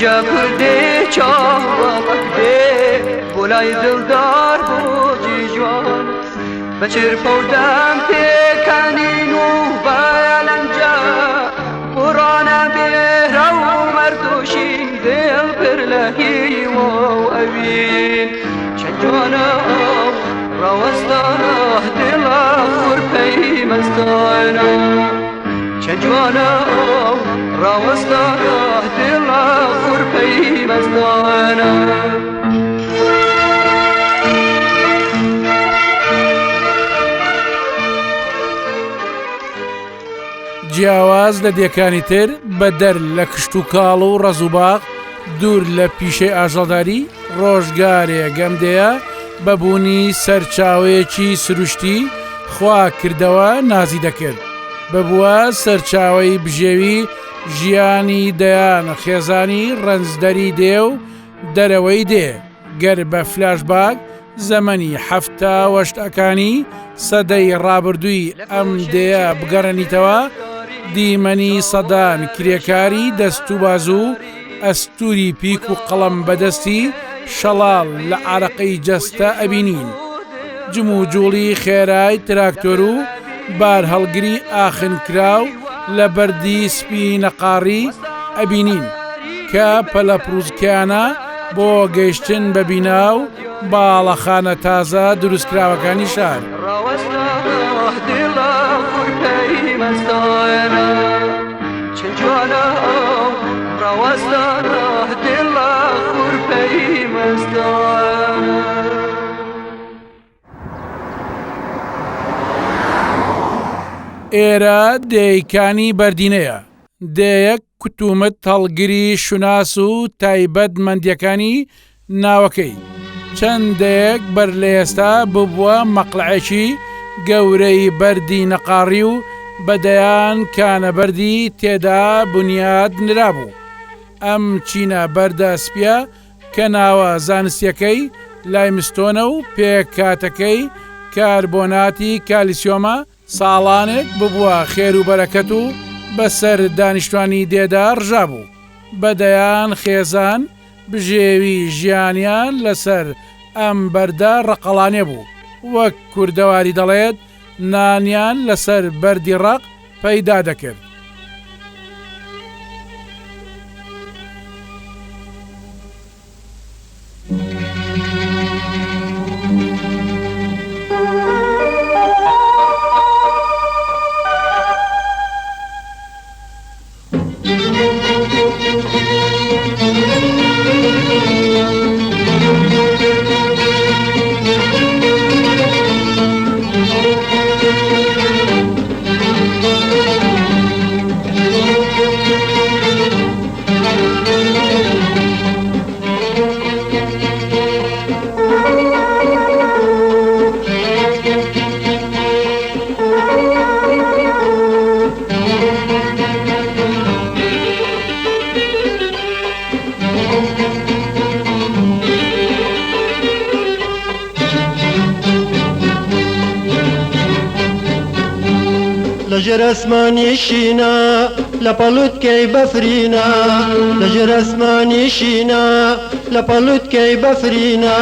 جا کردی چاوک دی بولای دلدار بوجی جوان بچر پودم پیکنین و بالنجا قرآن بیرو مردوشین دل برلهی و اوین چند جوانا روستانه دل خور پیمستانه چند جوانا روستانه دل خور پیمستانه جیاواز لە دیەکانی تر بەدەر لە کشت و کاڵ و ڕەز و باغ دوور لە پیشەی ئاژەڵداری ڕۆژگارێ گەمدەیە بەبوونی سەرچاوەیەکی سروشتی خوا کردەوە نازی دەکرد ببووە سەرچاوەی بژێوی ژیانی دەیان خێزانی ڕەنجدەری دێ و دەرەوەی دێ گەر بە فلاشباک زەمەنی هەفتە وەشتەکانی سەدەی ڕابردووی ئەم دەیە بگەڕێنیتەوە دیمەنی سەدان کرێکاری دەست و باز و ئەستوری پیک و قەڵەم بەدەستی شەڵاڵ لە عارەقەی جەستە ئەبینین جم و جوڵی خێرای تراکتۆر و بار هەڵگری ئاخنکراو لە بەردی سپی نەقاڕی ئەبینین کە پەلە پرووزکیانە بۆ گەیشتن بە بیناو باڵەخانە تازە دروستکراوەکانی شار ئێرە دەیکانی بەردینەیە دەیەک کوتومت هەڵگری شوناس و تایبەتمەندیەکانی ناوەکەی چەندێک بەر لە ئێستا ببووە مەقلعێکی گەورەی بەردی نەقاڕی و بەدەیان کانەبەردی تێدا بنیاد نرابوو ئەم چینە بەردە سپیە کە ناوە زانستیەکەی لایمستۆنە و پێکاتەکەی کاربۆناتی کالیسیۆمە ساڵانێک ببووە خێر و بەرەکەت و بەسەر دانیشتوانی دێدا ڕژابوو بەدەیان خێزان بژێوی ژیانیان لەسەر ئەم بەردە ڕقەڵانێ بوو وەک کوردەواری دەڵێت نانیان لەسەر بەردی ڕق پەیدا دەکرد لەژێر ئەسمانی شینە لە پەڵوتکەی بەفرینە لەژێر ئەسمانی شینە لە پەڵوتکەی بەفرینە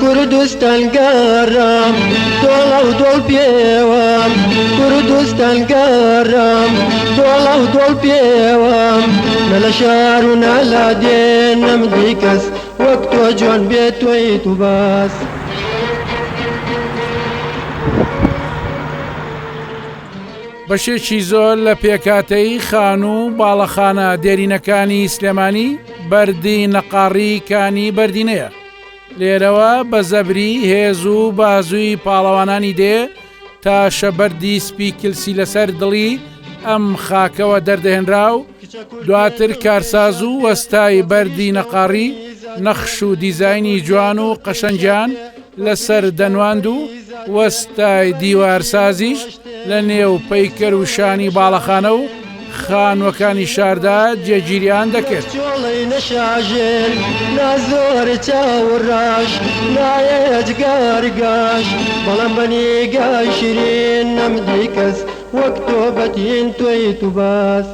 کوردستانگەڕم دۆڵە و دۆڵ پێوەم کوردستانگەڕم دۆڵە و دۆڵ پێوەم نە لە شار و نە لە دێن نەمدی کەس وەک تۆ جوان بێت تۆی تو باس بەشێکی زۆر لە پێکاتەی خان و باڵەخانە دێرینەکانی سلێمانی بەردی نەقاڕیکانی بەردینەیە لێرەوە بە زەبری هێز و بازووی پاڵەوانانی دێ تا شەبەردی سپی کلسی لەسەر دڵی ئەم خاکەوە دەردەهێنرا و دواتر کارساز و وەستای بەردی نەقاڕی نەخش و دیزایانی جوان و قەشەنجیان لەسەر دەنواند و وەستای دیوارسازیش لە نێو پەیکەر و شانی باڵەخانە و خانوەکانی شاردا جێگیریان دەکرد جۆڵەی نەشاژێن نازۆرە چاوەڕاش نایەت گارگاش بەڵام بەنیگای شیرین نەمدی کەس وەک تۆ بەتین تۆی تو باس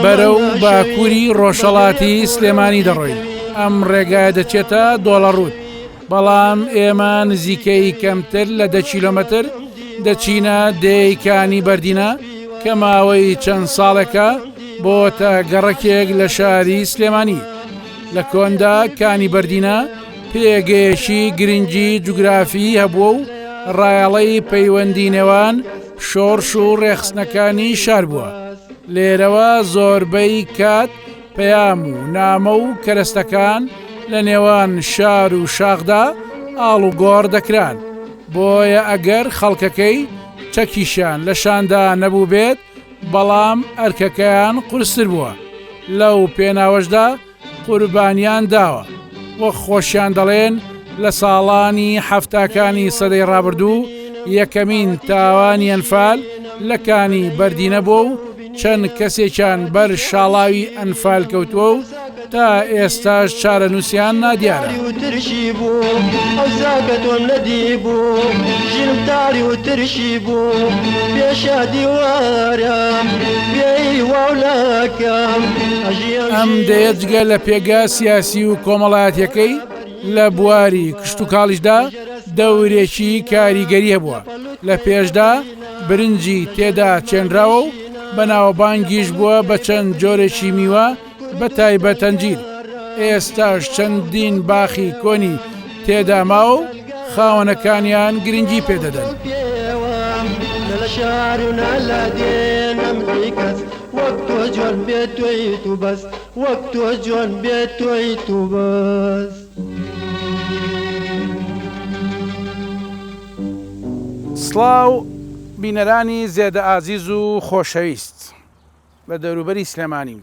بەرەو باکووری ڕۆژهەڵاتی سلێمانی دەڕۆین. ئەم ڕێگای دەچێتە دۆڵەڕوود، بەڵام ئێمە نزیکەی کەمتر لە 10 کیلۆمەتر دەچینە دێیکانی بەردینە کە ماوەی چەند ساڵێکە بۆتە گەڕەکێک لە شاری سلێمانی. لە کۆندا کانی بەردینە پێگەیشی گرنگی جوگرافی هەبووە و ڕایەڵەی پەیوەندی نێوان شۆڕش و ڕێخستنەکانی شار بووە. لێرەوە زۆربەی کات پەیام و نامە و کەرەستەکان لە نێوان شار و شاخدا ئاڵ و گۆڕ دەکران، بۆیە ئەگەر خەڵکەکەی چەکیشان لە شاندا نەبوو بێت بەڵام ئەرکەکەیان قورستر بووە. لەو پێناوەشدا قوربانیان داوە وەک خۆشیان دەڵێن لە ساڵانی هەفتاکانی سەدەی ڕابردوو یەکەمین تاوانی ئەنفال لە کانی بەردینە بوو و چەند کەسێکیان بەر شاڵاوی ئەنفال کەوتووە و تا ئێستاش چارەنووسیان نادیارە. ترشی بوو ئەو زاکە تۆم نەدی بوو ژنم تاری و ترشی بوو پێشا دیوارم پێی واولاکەم ئەم دەیەجگە لە پێگا سیاسی و کۆمەڵایەتەکەی لە بواری کشت و کاڵیشدا دەورێکی کاریگەری هەبووە. لە پێشدا برنجی تێدا چێنراوە و بەناوبانگیش بووە بە چەند جۆرێکی میوە بە تایبەت ئەنجیر. ئێستاش چەندین باخی کۆنی تێدا ماوە و خاوەنەکانیان گرنگی پێدەدەن. لە شار و نەلا دێنم کەس وەک تۆ جوان بێت تۆی تو بەس وەک تۆ جوان بێت تۆی تو بەس. سڵاو بینەرانی زێدە ئازیز و خۆشەویست بە دەوروبەری سلێمانیم.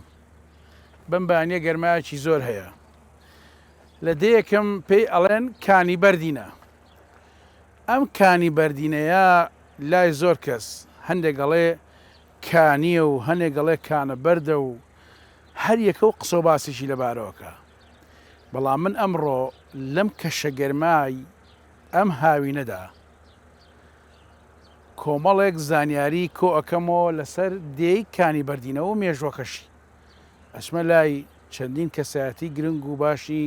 بەم بانیە گەرمایەکی زۆر هەیە. لە دەیەکەم پێی ئەڵێن کانی بەردینە. ئەم کانی بەردینەیە لای زۆر کەس هەندێک گەڵێ کانیە و هەندێک گەڵێ کانە بەردە و هەر یەکە و قسە و باسیشی لەبارەوەکە. بەڵام من ئەمڕۆ لەم کەشە گەرمای ئەم هاوینەدا کۆمەڵێک زانیاری کۆ ئەەکەمەوە لەسەر دێی کانی بەردینەوە و مێژوەکەشی. ئەچمە لای چەندین کەسایەتی گرنگ و باشی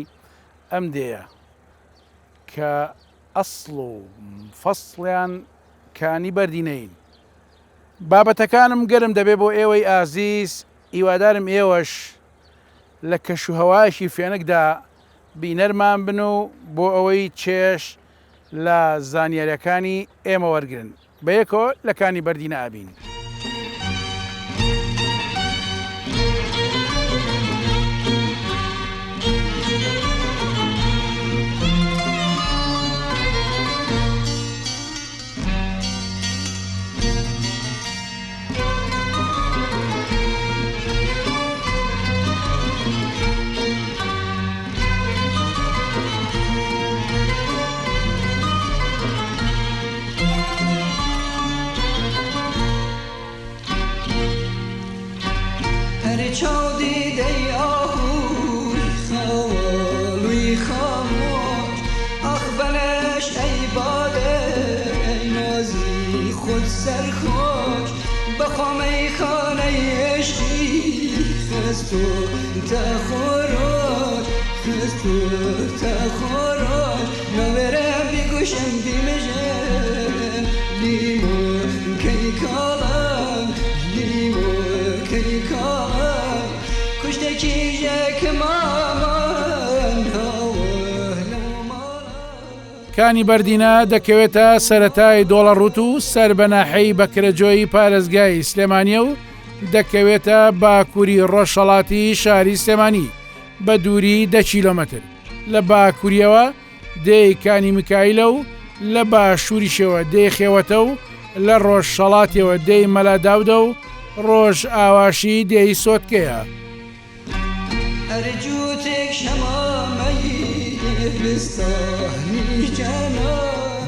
ئەم دێیە کە ئەسڵ و فەسڵیان کانی بەردینەین. بابەتەکانم گەرم دەبێ بۆ ئێوەی ئازیز، هیوادارم ئێوەش لە کەش و هەواشی فێنکدا بینەرمان بن و بۆ ئەوەی چێش لە زانیاریەکانی ئێمە وەرگن بەیەکەوە لە کانی بەردینە ئابین. سرخوش بخوامه خانه عشقی خستو تخوروش خستو تخوروش نورم بگوشم بیمجم لیمو کی کالم لیمو کی کالم کشته کیجه که مامان کانی بەردینە دەکەوێتە سەرەتای دۆڵەڕووت و سەربەناحەی بەکرەجۆی پارێزگای سلێمانیە و دەکەوێتە باکووری ڕۆژهەڵاتی شاری سلێمانی بە دووری 10 کیلۆمەتر. لە باکووریەوە دێی کانی میکایلە و لە باشووریشەوە دێی خێوەتە و لە ڕۆژهەڵاتیەوە دێی مەلاداودە و ڕۆژ ئاواشی دێی سۆتکەیە.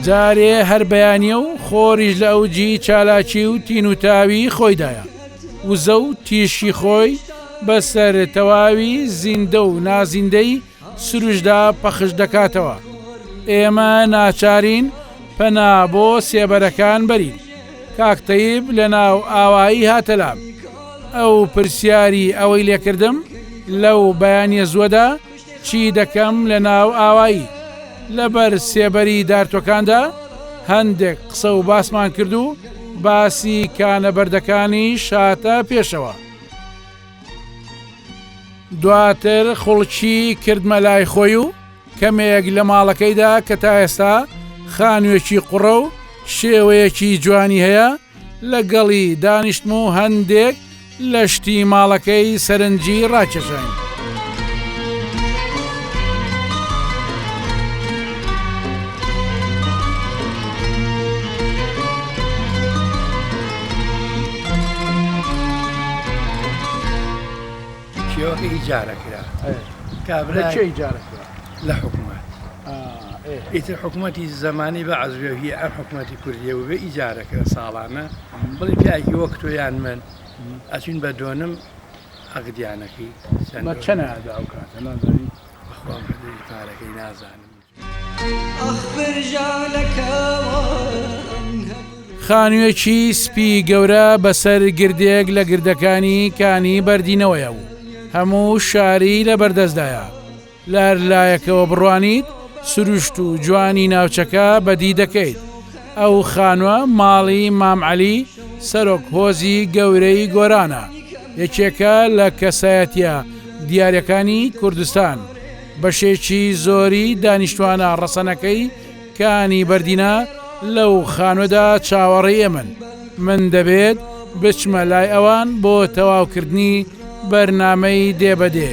جارێ هەر بەیانیە و خۆریش لە ئەوجی چالاکی و تین و تاوی خۆیدایە. وزە و تیشی خۆی بەسەر تەواوی زیندە و نازیندەی سروشدا پەخش دەکاتەوە. ئێمە ناچارین پەنا بۆ سێبەرەکان بەرین. کاک تەیب لە ناو ئاوایی هاتەلام. ئەو پرسیاری ئەوەی لێکردم لەو بەیانیە زووەدا چی دەکەم لە ناو ئاوایی لەبەر سێبەری دارتوەکاندا هەندێک قسە و باسمان کرد و باسی کانەبەردەکانی شاتە پێشەوە. دواتر خوڵکی کردمە لای خۆی و کەمێک لە ماڵەکەیدا کە تا ئێستا خانوێکی قوڕە و شێوەیەکی جوانی هەیە لەگەڵی دانیشتم و هەندێک لە شتی ماڵەکەی سەرنجی ڕاکێشاین. کیۆکە ئیجارە کرا لە چێ ئیجارە کرا؟ لە حکوومەت ئیتر حکوومەتی زمانی بە عەزوێهی ئەم حکوومەتی کوردیە و بێ ئیجارە کرا ساڵانە بڵی پیاکی وەک تۆیان من ئەچین بە دۆنم ئەقدیانەکەی چەنە ئەو کاتە نازانی بەخوام هەدەی پارەکەی نازانم. خانوێکی سپی گەورە بەسەر گردێک لە گردەکانی کانی بەردینەوەیە و هەموو شاری لە بەردەستدایە. لار لایەکەوە بڕوانیت سروشت و جوانی ناوچەکە بەدی دەکەیت. ئەو خانووە ماڵی مام عەلی سەرۆک هۆزی گەورەی گۆرانە، یەکێکە لە کەسایەتیە دیارەکانی کوردستان. بەشێکی زۆری دانیشتوانە ڕەسەنەکەی کانی بەردینە لەو خانووەدا چاوەڕێی ئێمن. من دەبێت بچمە لای ئەوان بۆ تەواوکردنی بەرنامەی دێبەدێ.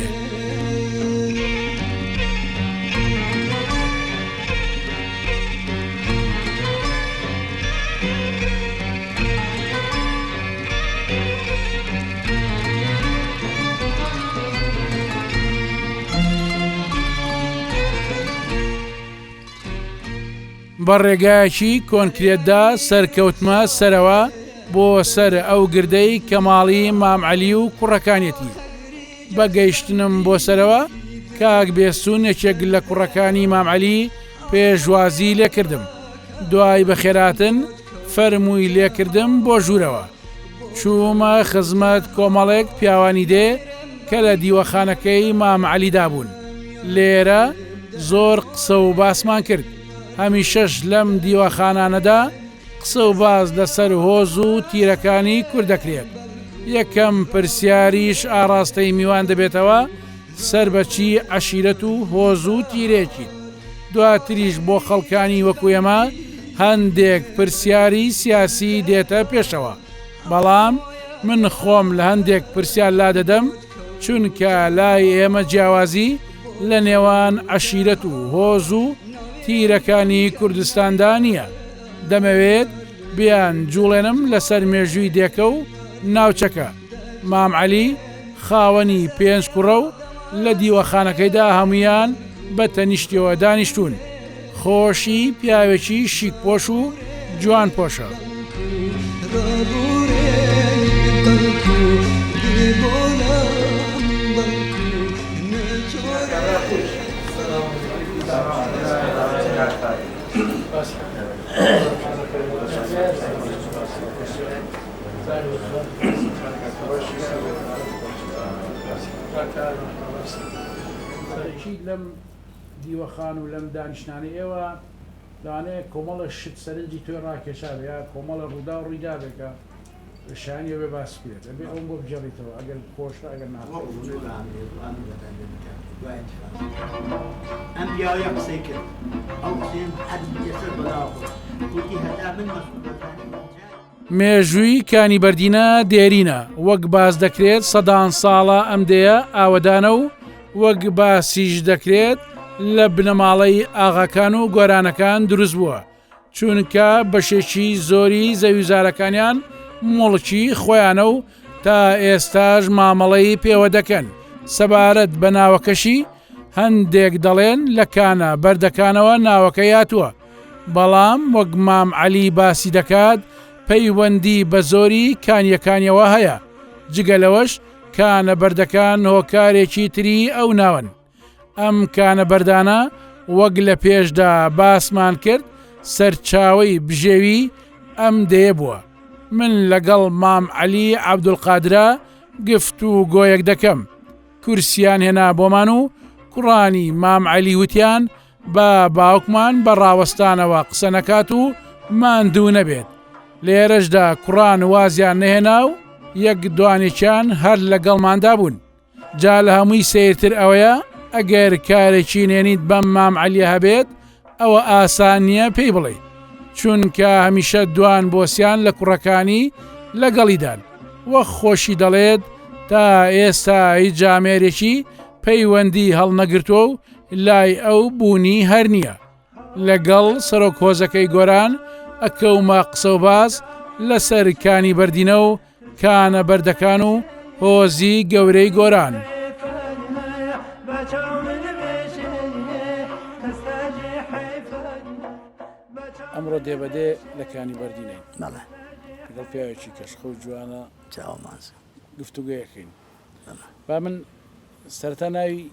بە ڕێگایەکی کۆنکرێتدا سەرکەوتمە سەرەوە بۆ سەر ئەو گردەی کە ماڵی مام عەلی و کوڕەکانێتی. بەگەیشتنم بۆ سەرەوە کاک بێسوون یەکێک لە کوڕەکانی مام عەلی پێشوازی لێکردم. دوای بەخێراتن فەرمووی لێکردم بۆ ژوورەوە. چوومە خزمەت کۆمەڵێک پیاوانی دێ کە لە دیوەخانەکەی مام عەلیدا بوون. لێرە زۆر قسە و باسمان کرد. هەمیشەش لەم دیوەخانانەدا قسە و باز لەسەر هۆز و تیرەکانی کورد دەکرێت. یەکەم پرسیاریش ئاڕاستەی میوان دەبێتەوە سەر بەچی عەشیرەت و هۆز و تیرێکی. دواتریش بۆ خەڵکانی وەکو ئێمە هەندێک پرسیاری سیاسی دێتە پێشەوە، بەڵام من خۆم لە هەندێک پرسیار لا دەدەم چونکە لای ئێمە جیاوازی لە نێوان عەشیرەت و هۆز و تیرەکانی کوردستاندا نییە. دەمەوێت بیان جوڵێنم لەسەر مێژووی دێکە و ناوچەکە. مام عەلی خاوەنی 5 کوڕە و لە دیوەخانەکەیدا هەمویان بە تەنیشتیەوە دانیشتون. خۆشی پیاوێکی شیکپۆش و جوان پۆشە. لەم دیوەخان و لەم دانیشتانەی ئێوە لەوانەیە کۆمەڵە شت سەرنجی توێ ڕاکێشابێ یا کۆمەڵە ڕوودا و ڕوویدا بێکە شانیە بێ باس بێت ئەبێ ئەوم بۆ بجێڕیتەوە ئەگەر خۆشە ئەگەر ئەم پیاوەیە قسەی کرد ئەو قسەیان حەد یەسەر بەداوە وتی هەتا من مێژووی کانی بەردینە دێرینە، وەک باز دەکرێت سەدان ساڵە ئەم دەیە ئاوەدانە و وەک باسیش دەکرێت لە بنەماڵەی ئاغاکان و گۆرانەکان دروست بووە، چونکە بەشێکی زۆری زەویزارەکانیان مڵکی خۆیانە و تا ئێستاش مامەڵەی پێوە دەکەن. سەبارەت بە ناوەکەشی هەندێک دەڵێن لە کانە بەردەکانەوە ناوەکە هاتووە، بەڵام وەک مام عەلی باسی دەکات پەیوەندی بە زۆری کانیەکانیەوە هەیە. جگەلەوەش کانە بەردەکان هۆکارێکی تری ئەو ناون. ئەم کانە بەردانە وەک لە پێشدا باسمان کرد سەرچاوەی بژێوی ئەم دەیە بووە. من لەگەڵ مام عەلی عەبدولقادرە گفت و گۆیەک دەکەم کورسیان هێنا بۆمان و کوڕانی مام عەلی وتیان بە باوکمان بە ڕاوەستانەوە قسە نەکات و ماندوو نەبێت لێرەشدا کوڕان وازیان نەهێنا و یەک دوانێکیان هەر لەگەڵماندا بوون جا لە هەمووی سیرتر ئەوەیە ئەگەر کارێکی نێنیت بەم مام عەلیە هەبێت ئەوە ئاسان نییە پێی بڵێ چونکە هەمیشە دوان بۆسیان لە کوڕەکانی لەگەڵیدان وەک خۆشی دەڵێت تا ئێستا هیچ جامێرێکی پەیوەندی هەڵنەگرتووە و لای ئەو بوونی هەر نییە لەگەڵ سەرۆک هۆزەکەی گۆران ئەکەومە قسە و باز لەسەر کانی بەردینە و کانە بەردەکان و هۆزی گەورەی گۆران ئەمڕۆ دێبەدێ لە کانی بەردینەی بەڵێ لەگەڵ پیاوێکی کەشخە و جوانە چاوەمانز گفتوگەیەکەین با من سەرەتا ناوی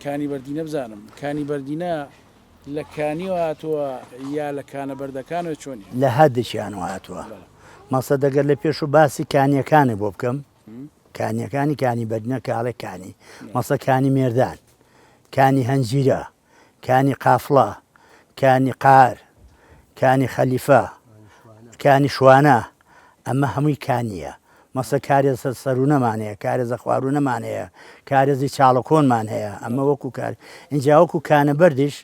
کانی بەردینە بزانم کانی بەردینە لە کانیەوە هاتووە یا لە کانە بەردەکانەوە چۆنی لە هەردێکیان هاتووە مەسە دەگەر لە پێش و باسی کانیەکانی بۆ بکەم کانیەکانی کانی بەردینە کاڵێ کانی مەسە کانی مێردان کانی هەنجیرە کانی قافڵە کانی قار کانی خەلیفە کانی شوانە ئەمە هەمووی کانیە مەسە کارێزە سەرونەمان هەیە کارێزە خواروونەمان هەیە کارێزی چاڵەکۆنمان هەیە ئەمە وەکو کار اینجا وەکو کانە بەردیش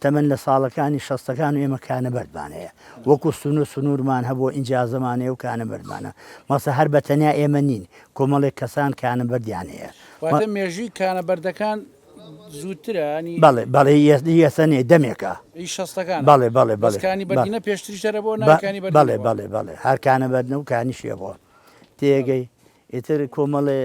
تەمەن لە ساڵەکانی شەستەکان و ئێمە کانە بەردمان هەیە وەکو سون و سنوورمان هەبوو ئینجا زمانەیە و کانە بەردمانە مەسە هەر بە تەنیا ئێمە نین کۆمەڵێک کەسان کانە بەردیان هەیە واتە مێژووی کانە بەردەکان زووترە ینی بەڵێ بەڵێ یەسەنێ دەمێکە شەستەکان بەڵێ بەڵێ بەڵێ کانی بەردینە پێشتریشەرە بۆ ناکانی بەڵێ بەڵێ بەڵێ هەر کانە بەردنە و کانی شێ بۆ تێگەی ئیتر کۆمەڵێ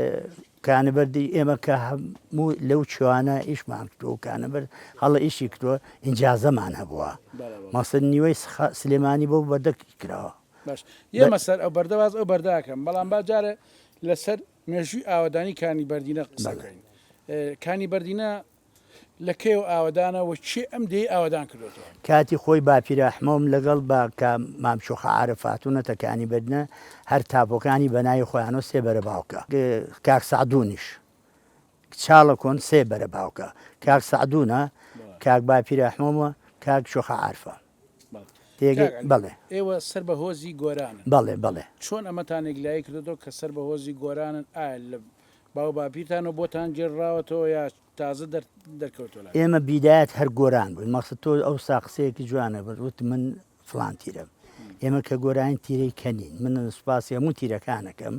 کانەبەردی ئێمە کە هەموو لەو چوانە ئیشمان کردو و کانەبەر هەڵە ئیشی کردووە ئینجازەمان هەبووە مەسەر نیوەی سلێمانی بۆ بەردەکی کراوە باش ئێمە سەر ئەو بەردەواز ئەو بەرداکەم بەڵام باجارە لەسەر مێژووی ئاوەدانی کانی بەردینە قسەکەین کانی بەردینە لە کێ و ئاوەدانەوە چێ ئەم دێ ئاوەدان کردوەوە کاتی خۆی باپیرەحمۆم لەگەڵ بە کە مامچۆخە عارفاتونەتە کانی بەردنە هەر تاپۆکانی بەناوی خۆیانەوە سێ بەرە باوکە کاک سعدونیش چاڵە کۆن سێ بەرە باوکە کاک سعدونە کاک باپیرەحمۆمە کاک شۆخە عارفە بەڵێ ئێوە سەر بە هۆزی گۆرانن بەڵێ بەڵێ چۆن ئەمەتان یەکلایی کردەوە کە سەر بە هۆزی گۆرانن ئایا لە باو باپیرتانەوە بۆتان گێڕاوەتەوە یا تازە دەرکەوتۆ ئێمە بیدایەت هەر گۆران بووین مەقصد تۆ ئەو ساقسەیەکی جوانە بوت من فلان تیرم ئێمە کە گۆرانی تیرەی کەنین من سوپاسی هەموو تیرەکانەکەم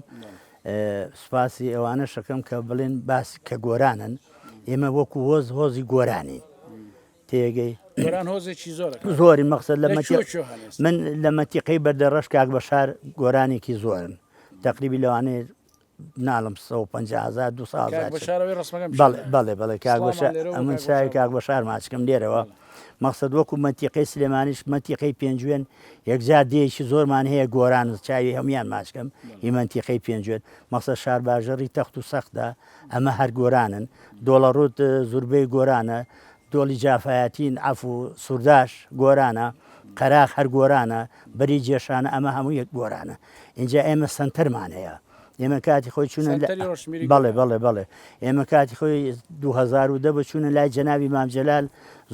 سوپاسی ئەوانە شەکەم کە بڵێن باسی کە گۆرانن ئێمە وەکو هۆزی گۆرانین تێگەی گۆران هۆزێکی زۆر زۆری مەقصد لە من لە مەتیقەی بەردەڕەش کاک بەشار گۆرانێکی زۆرن تقریبی لەوانەیە ناڵم 150,000 بەڵێ بەڵێ کاک ئەمن چاوی کاک بەشار ماچکەم لێرەوە مەقصد وەکو مەتیقەی سلێمانیش مەتیقەی پێنجوێن یەکجار دێکی زۆرمان هەیە گۆران چاوی هەمویان ماچکەم ئیمەنتیقەی پێنجوێن مەقصد شار باژەڕی تەخت و سەختە ئەمە هەر گۆرانن دۆڵەڕوت زوربەی گۆرانە دۆڵی جافایەتین ئەف و سوورداش گۆرانە قەراق هەر گۆرانە بەری جێشانە ئەمە هەموو یەک گۆرانە اینجا ئێمە سنتەرمان هەیە ئێمە کاتی خۆی چوونە بەڵێ ئێمە کاتی خۆی 2010 بچوونە لای جەناوی مامجەلال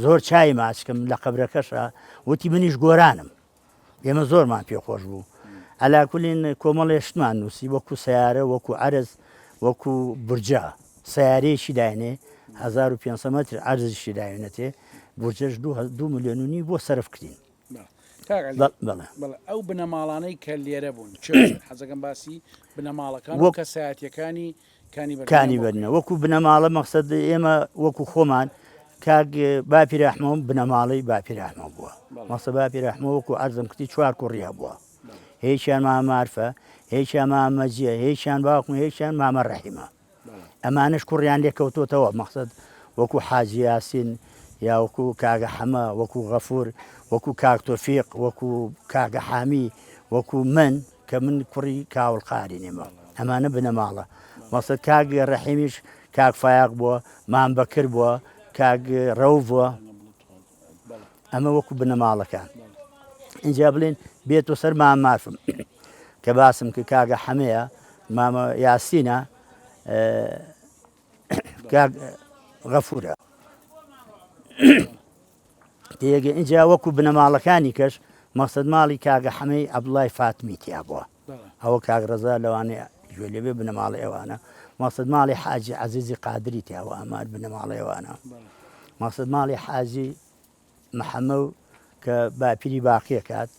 زۆر چای ماچکەم لە قەبرەکەشە وتی منیش گۆرانم ئێمە زۆرمان پێخۆش بوو ئەلاکولین کۆمەڵێشتمان نووسی وەکو سیارە وەکو عەرز وەکو بورجە سیارەیەکی داینێ 1500 متر عەرزشی داوێنێتێ بورجەش 2 ملیۆن بۆ سەرفکردین ئەو بنەماڵانەی کە لێرە بوون حەزەکەم باسی بنەماڵەکان کە سایەتیەکانی کانی بەرنە وەکو بنەماڵە مەقصد ئێمە وەکو خۆمان کاک باپیرەحمۆم بنەماڵی باپیرەحمۆ بووە مەقصد باپیرەحمۆ وەکو عەرزم کردی 4 کوڕیا بووە هیچیان مامارفە هیچیان مامەجیە هیچیان باوکم هیچیان مامە ڕەحیمە ئەمانش کوڕیان لێکەوتۆتەوە مەقصد وەکو حاجی یاسین یا وەکو کاگە حەمە وەکو غەفور وەکو کاک تۆفیق وەکو کاگە حامی وەکو من کە من کوڕی کاوڵ قارینێمە ئەمانە بنەماڵە مەقصد کاک ڕەحیمیش کاک فایاق بووە مام بەکر بووە کاک ڕەو بووە ئەمە وەکو بنەماڵەکان اینجا بڵێن بێتۆ سەر مام مافم کە باسم کە کاگە حەمەیە مامە یاسینە کاک غەفورە تێگە اینجا وەکو بنەماڵەکانی کەش مەقسەد ماڵی کاگە حەمەی عەبدوڵای فاتمی تیا بووە ئەوە کاک ڕەزا لەوانەیە گوێ لێبێ بنەماڵی ئێوانە مەقسەد ماڵی حاجی عەزیزی قادری تیاوە ئەمار بنەماڵی ئێوانە مەقسەد ماڵی حاجی محەممە و کە باپیری باقیە کات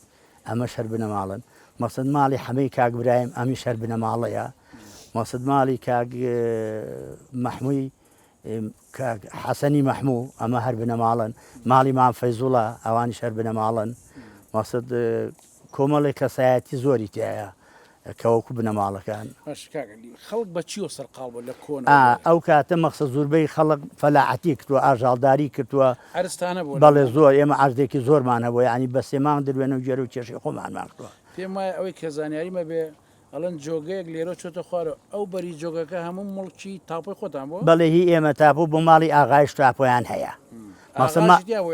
ئەمەش هەر بنەماڵن مەقسەد ماڵی حەمەی کاک برایم ئەمیش هەر بنەماڵەیە مەقسەد ماڵی کاک مەحمووی حەسەنی مەحموو ئەمە هەر بنەماڵن ماڵی مام فەیزوڵە ئەوانیش هەر بنەماڵن مەقسەد کۆمەڵی کەسایەتی زۆری تایە کەوەکو بنەماڵەکان خەڵک بە چیوە سەرقاڵ بۆ لە کۆن ئەو کاتە مەقسەد زۆربەی خەڵک فەلاحەتی کردووە ئاژاڵداری کردووە ئەرستانە بۆ بەڵێ زۆر ئێمە ئاردێکی زۆرمان هەبووە ینی بە سێمان دروێنە و جێرە و کێشی خۆمانمان کردووە پێم وایە ئەوەی کە زانیاریمە بێ ئەڵەن جۆگەیەک لێرە چۆتە خوارە ئەو بەری جۆگەکە هەموو مڵکی تاپۆی خۆتان بۆ بەڵێ هی ئێمە تاپۆ بۆ ماڵی ئاغایش تاپۆیان هەیە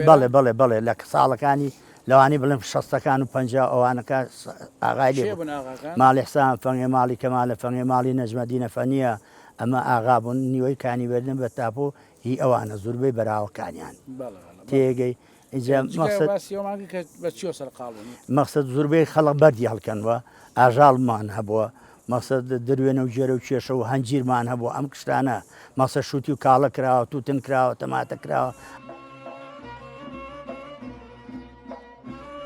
بەڵێ بەڵێ بەڵێ لە ساڵەکانی لەوانی بڵێن شەستەکان و پەنج ئەوانەکە ئاغای لێ ماڵی حسان فەنگێ ماڵی کەمالە فەنگێ ماڵی نەجمەدینە فەنیە ئەمە ئاغا بوون نیوەی کانی بەردن بە تاپۆ هی ئەوانە زۆربەی بەراوەکانیان تێگەی مەقسەد زۆربەی خەڵک بەردی هەڵکەنوە ئاژاڵمان هەبووە مەقسەد دروێنە و جێرە و کێشە و هەنجیرمان هەبوو ئەم کشتانە مەسە شووتی و کاڵە کراوە تووتن کراوە تەماتە کراوە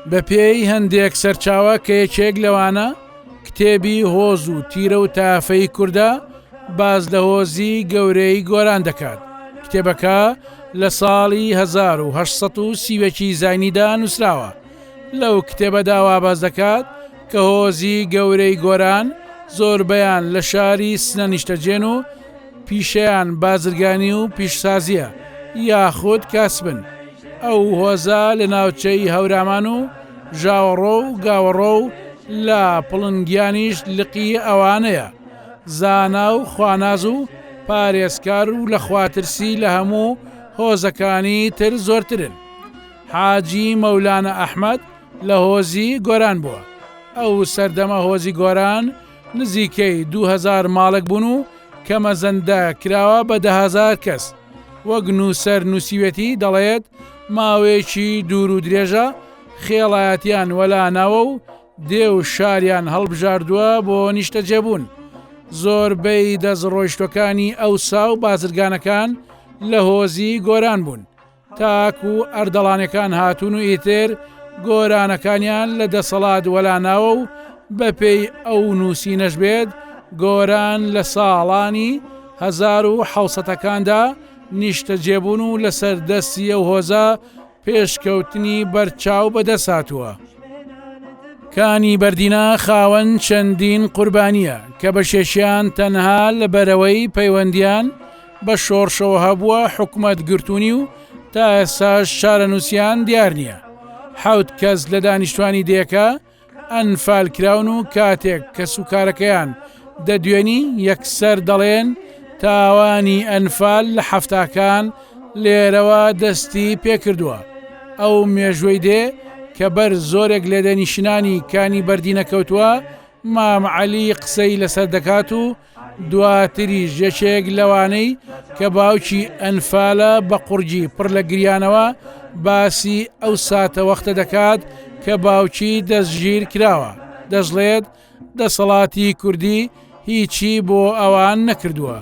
بە پێی هەندێک سەرچاوە کە یەکێک لەوانە کتێبی هۆز و تیرە و تافەی کووردە باز لە هۆزی گەورەی گۆران دەکات کتێبەکە لە ساڵی 1930 زاینیدا نووسراوە لەو کتێبە داوا باز دەکات کە هۆزی گەورەی گۆران زۆربەیان لە شاری سنە نیشتەجێن و پیشەیان بازرگانی و پیشسازیە یاخود کاسبن ئەو هۆزە لە ناوچەی هەورامان و ژاوەڕۆ و گاوەڕۆ و لە پڵنگیانیش لقی ئەوانەیە زانا و خواناز و پارێزکار و لە خواترسی لە هەموو هۆزەکانی تر زۆرترن حاجی مەولانە ئەحمەد لە هۆزی گۆران بووە ئەو سەردەمە هۆزی گۆران نزیکەی 2000 ماڵک بوون و کە مەزەندە کراوە بە 10,000 کەس وەک نووسەر نووسیوێتی دەڵێت ماوەیەکی دوور و درێژە خێڵایەتیان وەلاناوە و دێ و شاریان هەڵبژاردووە بۆ نیشتەجێبوون زۆربەی دەستڕۆیشتەکانی ئەوسا و بازرگانەکان لە هۆزی گۆران بوون تاکو و ئەردەڵانەکان هاتوون و ئیتر گۆرانەکانیان لە دەسەڵات وەلاناوە و بەپێی ئەو نووسینەش بێت گۆران لە ساڵانی 1970ەکاندا نیشتەجێبوون و لەسەر دەستی ئەو هۆزە پێشکەوتنی بەرچاو بەدەساتووە کانی بەردینە خاوەن چەندین قوربانیە کە بە شێشیان تەنها لە بەرەوەی پەیوەندیان بە شۆڕشەوە هەبووە حکومەت گرتوونی و تا ئێساش شارەنووسیان دیار نییە حەوت کەس لە دانیشتوانی دێکە ئەنفال کراون و کاتێک کە سوکارەکەیان دەدوێنی یەکسەر دەڵێن تاوانی ئەنفال لە حەفتاکان لێرەوە دەستی پێکردووە ئەو مێژوەی دێ کە بەر زۆرێک لە دەنیشتانی کانی بەردینە کەوتووە مام عەلی قسەی لەسەر دەکات و دواتری ژەشێک لەوانەی کە باوکی ئەنفالە بە قورجی پڕ لە گریانەوە باسی ئەو ساتە وەختە دەکات کە باوکی دەستگیر کراوە دەژڵێت دەسەڵاتی کوردی هیچی بۆ ئەوان نەکردووە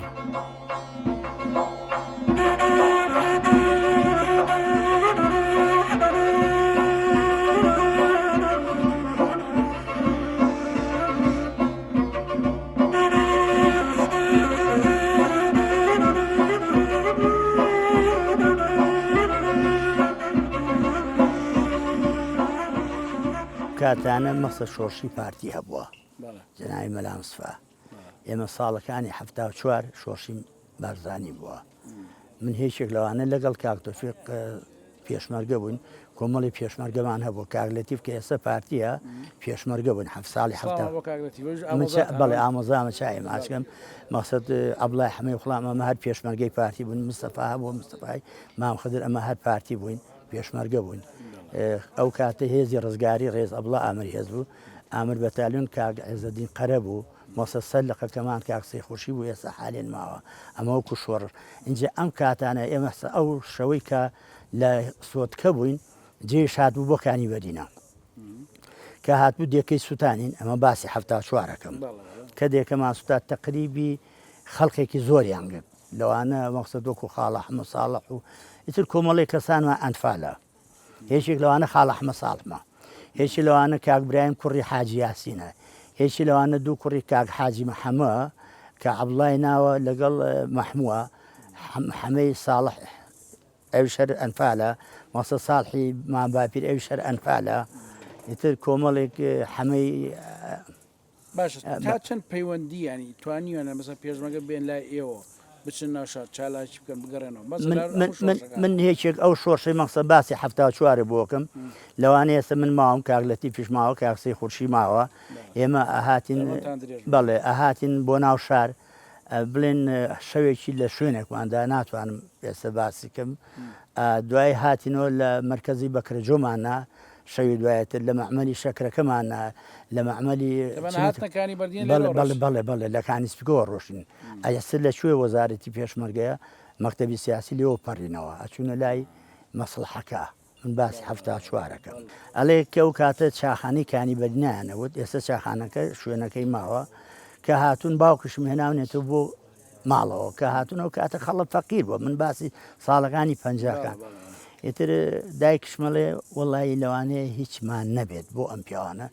کاتانە مەسە شۆڕشی پارتی هەبووە جەناوی مەلامسفا ئێمە ساڵەکانی 74 شۆڕشی بارزانی بووە من هیچێک لەوانە لەگەڵ کاکتۆفیق پێشمەرگە بوون کۆمەڵی پێشمەرگەمان هەبوو کاگلەتیف کە ئێستا پارتیە پێشمەرگە بوون 7 ساڵی بەڵێ ئامۆزامە چای ماچکەم مەقسەد عەبدوڵای حەمەی خوڵام ئەمە هەر پێشمەرگەی پارتی بوون مستەفا هەبوو مستەفای مام خدر ئەمە هەر پارتی بووین پێشمەرگە بوون ئەو کاتە هێزی ڕزگاری ڕێز عەبدوڵا ئامری هێز بوو ئامر بەتالیۆن کاگ عێزەدین قەرە بوو مۆسە سەرلقەکەمان کاکسەی خۆشی بوو ئێستا حالێن ماوە ئەمە وەکو شۆڕ اینجا ئەم کاتانە ئێمە ئەو شەوەی کە لە سۆتکە بووین جێش هاتبوو بۆ کانی بەدینە کە هاتبوو دێکەی سووتانین ئەمە باسی هەفتا چوارەکەم کە دێکەمان سوتا تەقریبی خەڵقێکی زۆریان گرت لەوانە مەقسەد وەکو خاڵە حمە ساڵح و ئیتر کۆمەڵی کەسانمان ئەنفالە هێشێک لەوانە خاڵە حمە ساڵحمە هێشی لەوانە کاک برایم کوڕی حاجی یاسینە هێشی لەوانە دوو کوڕی کاک حاجی مەحەمە کە عەبدوڵای ناوە لەگەڵ مەحمووە حەمەی ساڵح ئەو شەر ئەنفالە مەسە ساڵحی ماباپیر ئەو شەر ئەنفالە ئیتر کۆمەڵێک حەمەی باشە تا چەند پەیوەندی ینی توانیوانە مەسە پێشمەگە بێن لای ئێوە بچن ناشار چالاکی بکەن بگەڕێنەوە من هیچێک ئەو شۆڕشەی مەقسە باسی هەفتا چوارە بۆکەم لەوانەیە ئێستا من ماوەم کاگلەتی پیشماوە کاکسەی خورشی ماوە ئێمە ئاهاتین بەڵێ ئاهاتین بۆ ناو شار بڵێن شەوێکی لە شوێنێکماندا ناتوانم ئێستا باسی کەم دوای هاتینەوە لە مرکزی بەکرەجۆمانە شەوی دوایەتر لە مەعمەلی شەکرەکەمانە لە مەعمەلی بەڵێ لە کانیسپیکەوە ڕۆشین ئەسر لەکوێ وەزارەتی پێشمەرگەیە مەکتەبی سیاسی لێەوە پەڕینەوە ئەچوونە لای مەسڵحەکە من باسی هەفتا چوارەکەم ئەڵێ کە و کاتە چاخانی کانی بەدینایانەوت ئێستا چاخانەکە شوێنەکەی ماوە کە هاتوون باوکشم هێناونێتەوە بۆ ماڵەوە کە هاتوونەوە کاتە خەڵە فەقیر بووە من باسی ساڵەکانی پەنجاکان ئیتر دایکشمەڵێ وەڵی لەوانەیە هیچمان نەبێت بۆ ئەم پیاوانە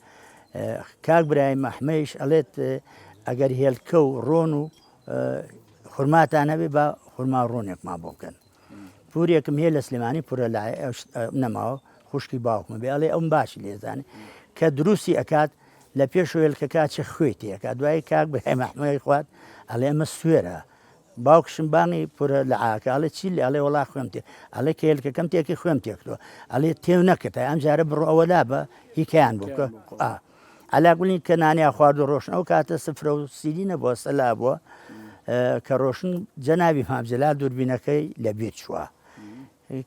کاک برای مەحمەیش ئەڵێت ئەگەر هێلکە و ڕۆن و خورماتان هەبێ بە خورما ڕۆنێکمان بۆ بکەن پورێکم هەیە لە سلێمانی پورە لای نەماوە خوشکی باوکمە بێ ئەڵێ ئەم باشی لێزانێ کە دروستی ئەکات لە پێش هێلکەکە چه خوێ تێکات دوای کاک برای مەحمەی خوات ئەڵێ ئەمە سوێرە باوکشم بانی پورە لە ئاکە ئەڵێ چی لێ ئەڵێ وڵا خوێم تێ ئەڵێ کێلکەکەم تێکی خوێم تێکتەوە ئەڵێ تێو نەکرد ئەم جارە بڕۆ ئەوەلا بە هیکیان بووکە ئەلاگوڵین کە نانیا خوارد و ڕۆشن ئەو کاتە سفرە و سیرینە بۆ سەلا بووە کە ڕۆشن جەنابی مامجلال دووربینەکەی لە بێت چووە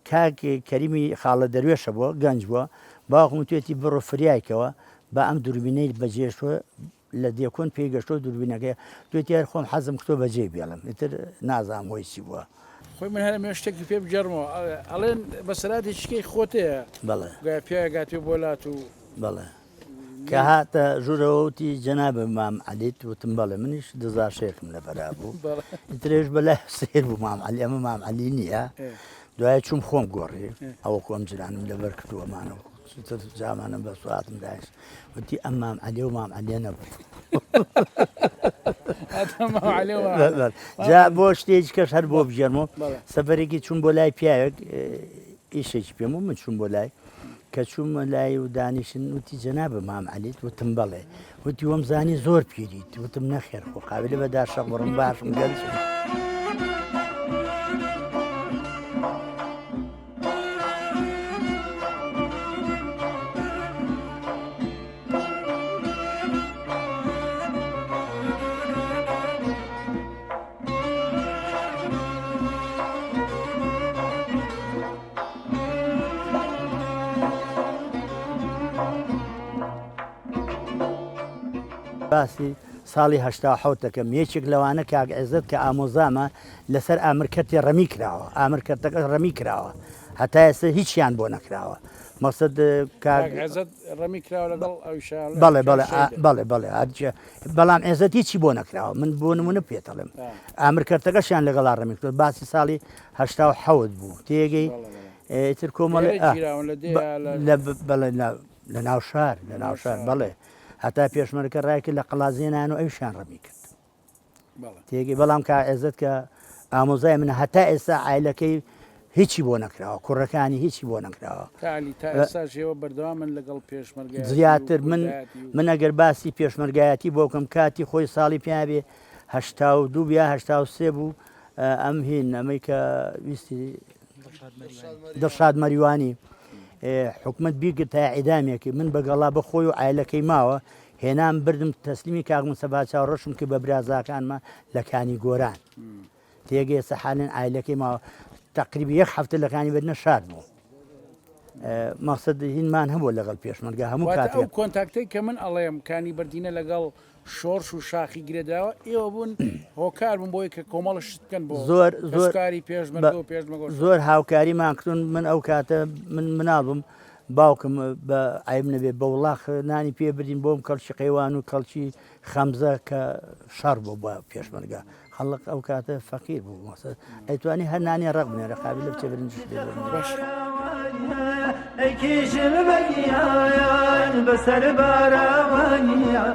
کاک کەریمی خاڵە دەروێشە بووە گەنج بووە باوکم توێتی بڕۆ فریایکەوە بە ئەم دووربینەی بەجێشوە لە دێکۆن پێیگەشتۆ دووربینەکەی دوێتیار خۆم حەزم کتۆ بەجێ بێڵم ئیتر نازام هۆیسی بووە خۆی من هەرە شتێکی پێ بجەڕمەوە ئەڵێن بەسەراتی شکەی خۆتەیە بەڵێ پیاگاتی بۆلات و بەڵێ کە هاتە ژوورەوەتی جەنابە مام عەلیت وتم بەڵێ منیش دزار شێکم لە بەرا بوو ئیترێش بەلای سێر بوو مام عەلی ئەمە مام عەلی نییە دوای چوم خۆم گۆڕی ئەوە خۆم جرانم لەبەر کردووەمانەوە جامانم بە سواتم داش وتی ئەم مام عەلی و مام عەلیە نەبوو جا بۆ شتێکی کەش هەر بۆ بژێرمەوە سەفەرێکی چوون بۆ لای پیاوێک ئیشێکی پێم و من چوون بۆ لای کە چوومە لای و دانیشن وتی جەنابە مام عەلیت وتم بەڵێ وتی وەم زانی زۆر پیریت وتم نەخێر خۆ قابلە بەدار شەق بڕم باشم گەنج باسی ساڵی هەشتا حوتەکەم یەکێک لەوانە کاک عێزت کە ئامۆزامە لەسەر ئامرکەتی ڕەمی کراوە ئامرکەتەکە ڕەمی کراوە هەتا ئێستا هیچیان بۆ نەکراوە مەقسەد بەڵێ بەڵام عێزت هیچی بۆ نەکراوە من بۆ نمونە پێتەڵم ئامرکەتەکەشیان لەگەڵا ڕەمی کرد باسی ساڵی هەشتا حەوت بوو تێگەی تر کۆمەڵی لە ناو شار بەڵێ هەتا پێشمەرگە ڕایکرد لە قەڵازیێنان و ئەویشان ڕەمی کرد تێگەی بەڵام کا عێزت کە ئامۆزای منە هەتا ئێستا عایلەکەی هیچی بۆ نەکراوە کوڕەکانی هیچی بۆ نەکراوە زیاتر من ئەگەر باسی پێشمەرگایەتی بۆ بکەم کاتی خۆی ساڵی پیابێ هەشتا و بیا هەشتا و سێ بوو ئەم هین ئەمەی کە ویستی دڵشاد مەریوانی حکومت بیگرت تا عیدامێکی من بەگەڵا بەخۆی و عایلەکەی ماوە هێنام بردم تەسلیمی کاک موسەبا چاوڕۆشم کە بە برازاکانمە لە کانی گۆران تێگەی سەحالن عایلەکەی ماوە تقریبی یەک هەفتە لەکانی بەدنە شار بوو مەقسەد هینمان هەبوو لەگەڵ پێشمەرگە هەموو کاتێک کۆنتاکتەی کە من ئەڵێم کانی بەردینە لەگەڵ شۆرش و شاخی گرێدراوە ئێوە بوون هۆکار بوون بۆی کە کۆمەڵش بکەن بۆ زۆر کاری پێشمەرگە و پێشمەگۆ زۆر هاوکاریمان کردون من ئەو کاتە من مناڵم باوکم بە عیب نەبێ بە وڵاخ نانی پێ بدین بۆم کەڵکی قەیوان و کەڵکی خەمزە کە شەڕ بۆ بە پێشمەرگە خەڵق ئەو کاتە فەقیر بوو مەسە ئەیتوانی هەر نانی ڕق بنێرە قابل لە بچێ برنج باش ئەی کیژم بەگیایان بەسەر باراوانیا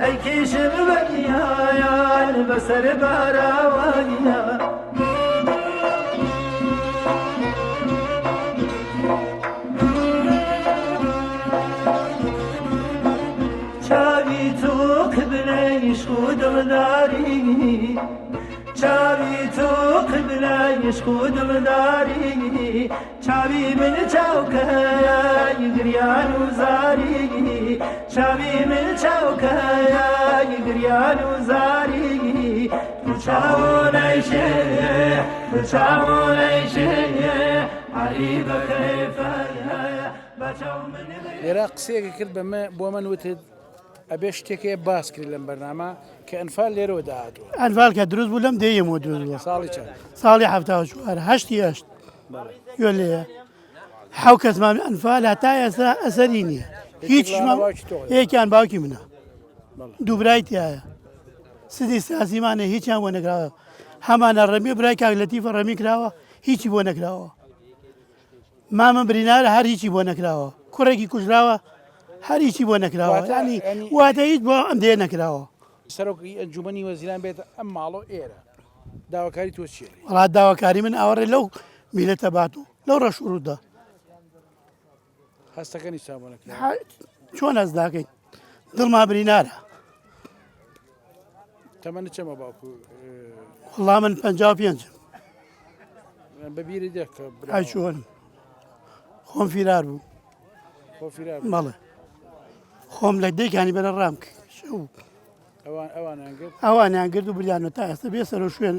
ئەی کیژم بەگیایان بەسەر باراوانیا چاوی تۆ قبلەی عشق و دڵداری چاوی تۆ قبلەی عشق و دڵداری چاوی من چاوکەی گریان و زاری چاوی من چاوکەی گریان و زاری تو چاوەنەیشێ تو چاوەنەیشێ عەلی بەکەیفەیە بەچاو من لێرا قسەیەکی کرد بۆ من وتت ئەبێ شتێکەیە باس کرد لەم بەرنامە کە ئەنفال لێرەوە داهاتوە ئەنفال کە دروست بوو لەم دەیەمەوە دروست بووە ساڵی چەند ساڵی هەشتی هەشت گوێ لێە حەو کەسمان ئەنفال هەتا ئێستا ئەسەری نییە هیچ یەکیان باوکی منە دووبرای تایە سدی سیاسیمانە هیچیان بۆ نەکراوە هەمانە ڕەمی برای کاک لەتیفە ڕەمی کراوە هیچی بۆ نەکراوە مامە برینارە هەر هیچی بۆ نەکراوە کوڕێکی کوژراوە هەر هیچی بۆ نەکراوە ینی واتە هیچ بۆ ئەم دێ نەکراوە سەرۆکی ئەنجومەنی وەزیران بێت ئەم ماڵۆ ئێرە داواکاری تۆ چیە وڵات داواکاری من ئاوەڕێ لەو میلەتە بات و لەو ڕەشورودا هەستەکەنی سابوونەکە چۆن ئەس داکەین دڵما برینارە تەمەنە چەمە باوکو وڵا من 55 بەبیری دێک ئای چۆنم خۆم فیرار بوو بەڵێ خۆم لە دەیکانی بەرە ڕام شەو ئەوانیان کرد و بریانەوە تا ئێستا بێ سەر و شوێن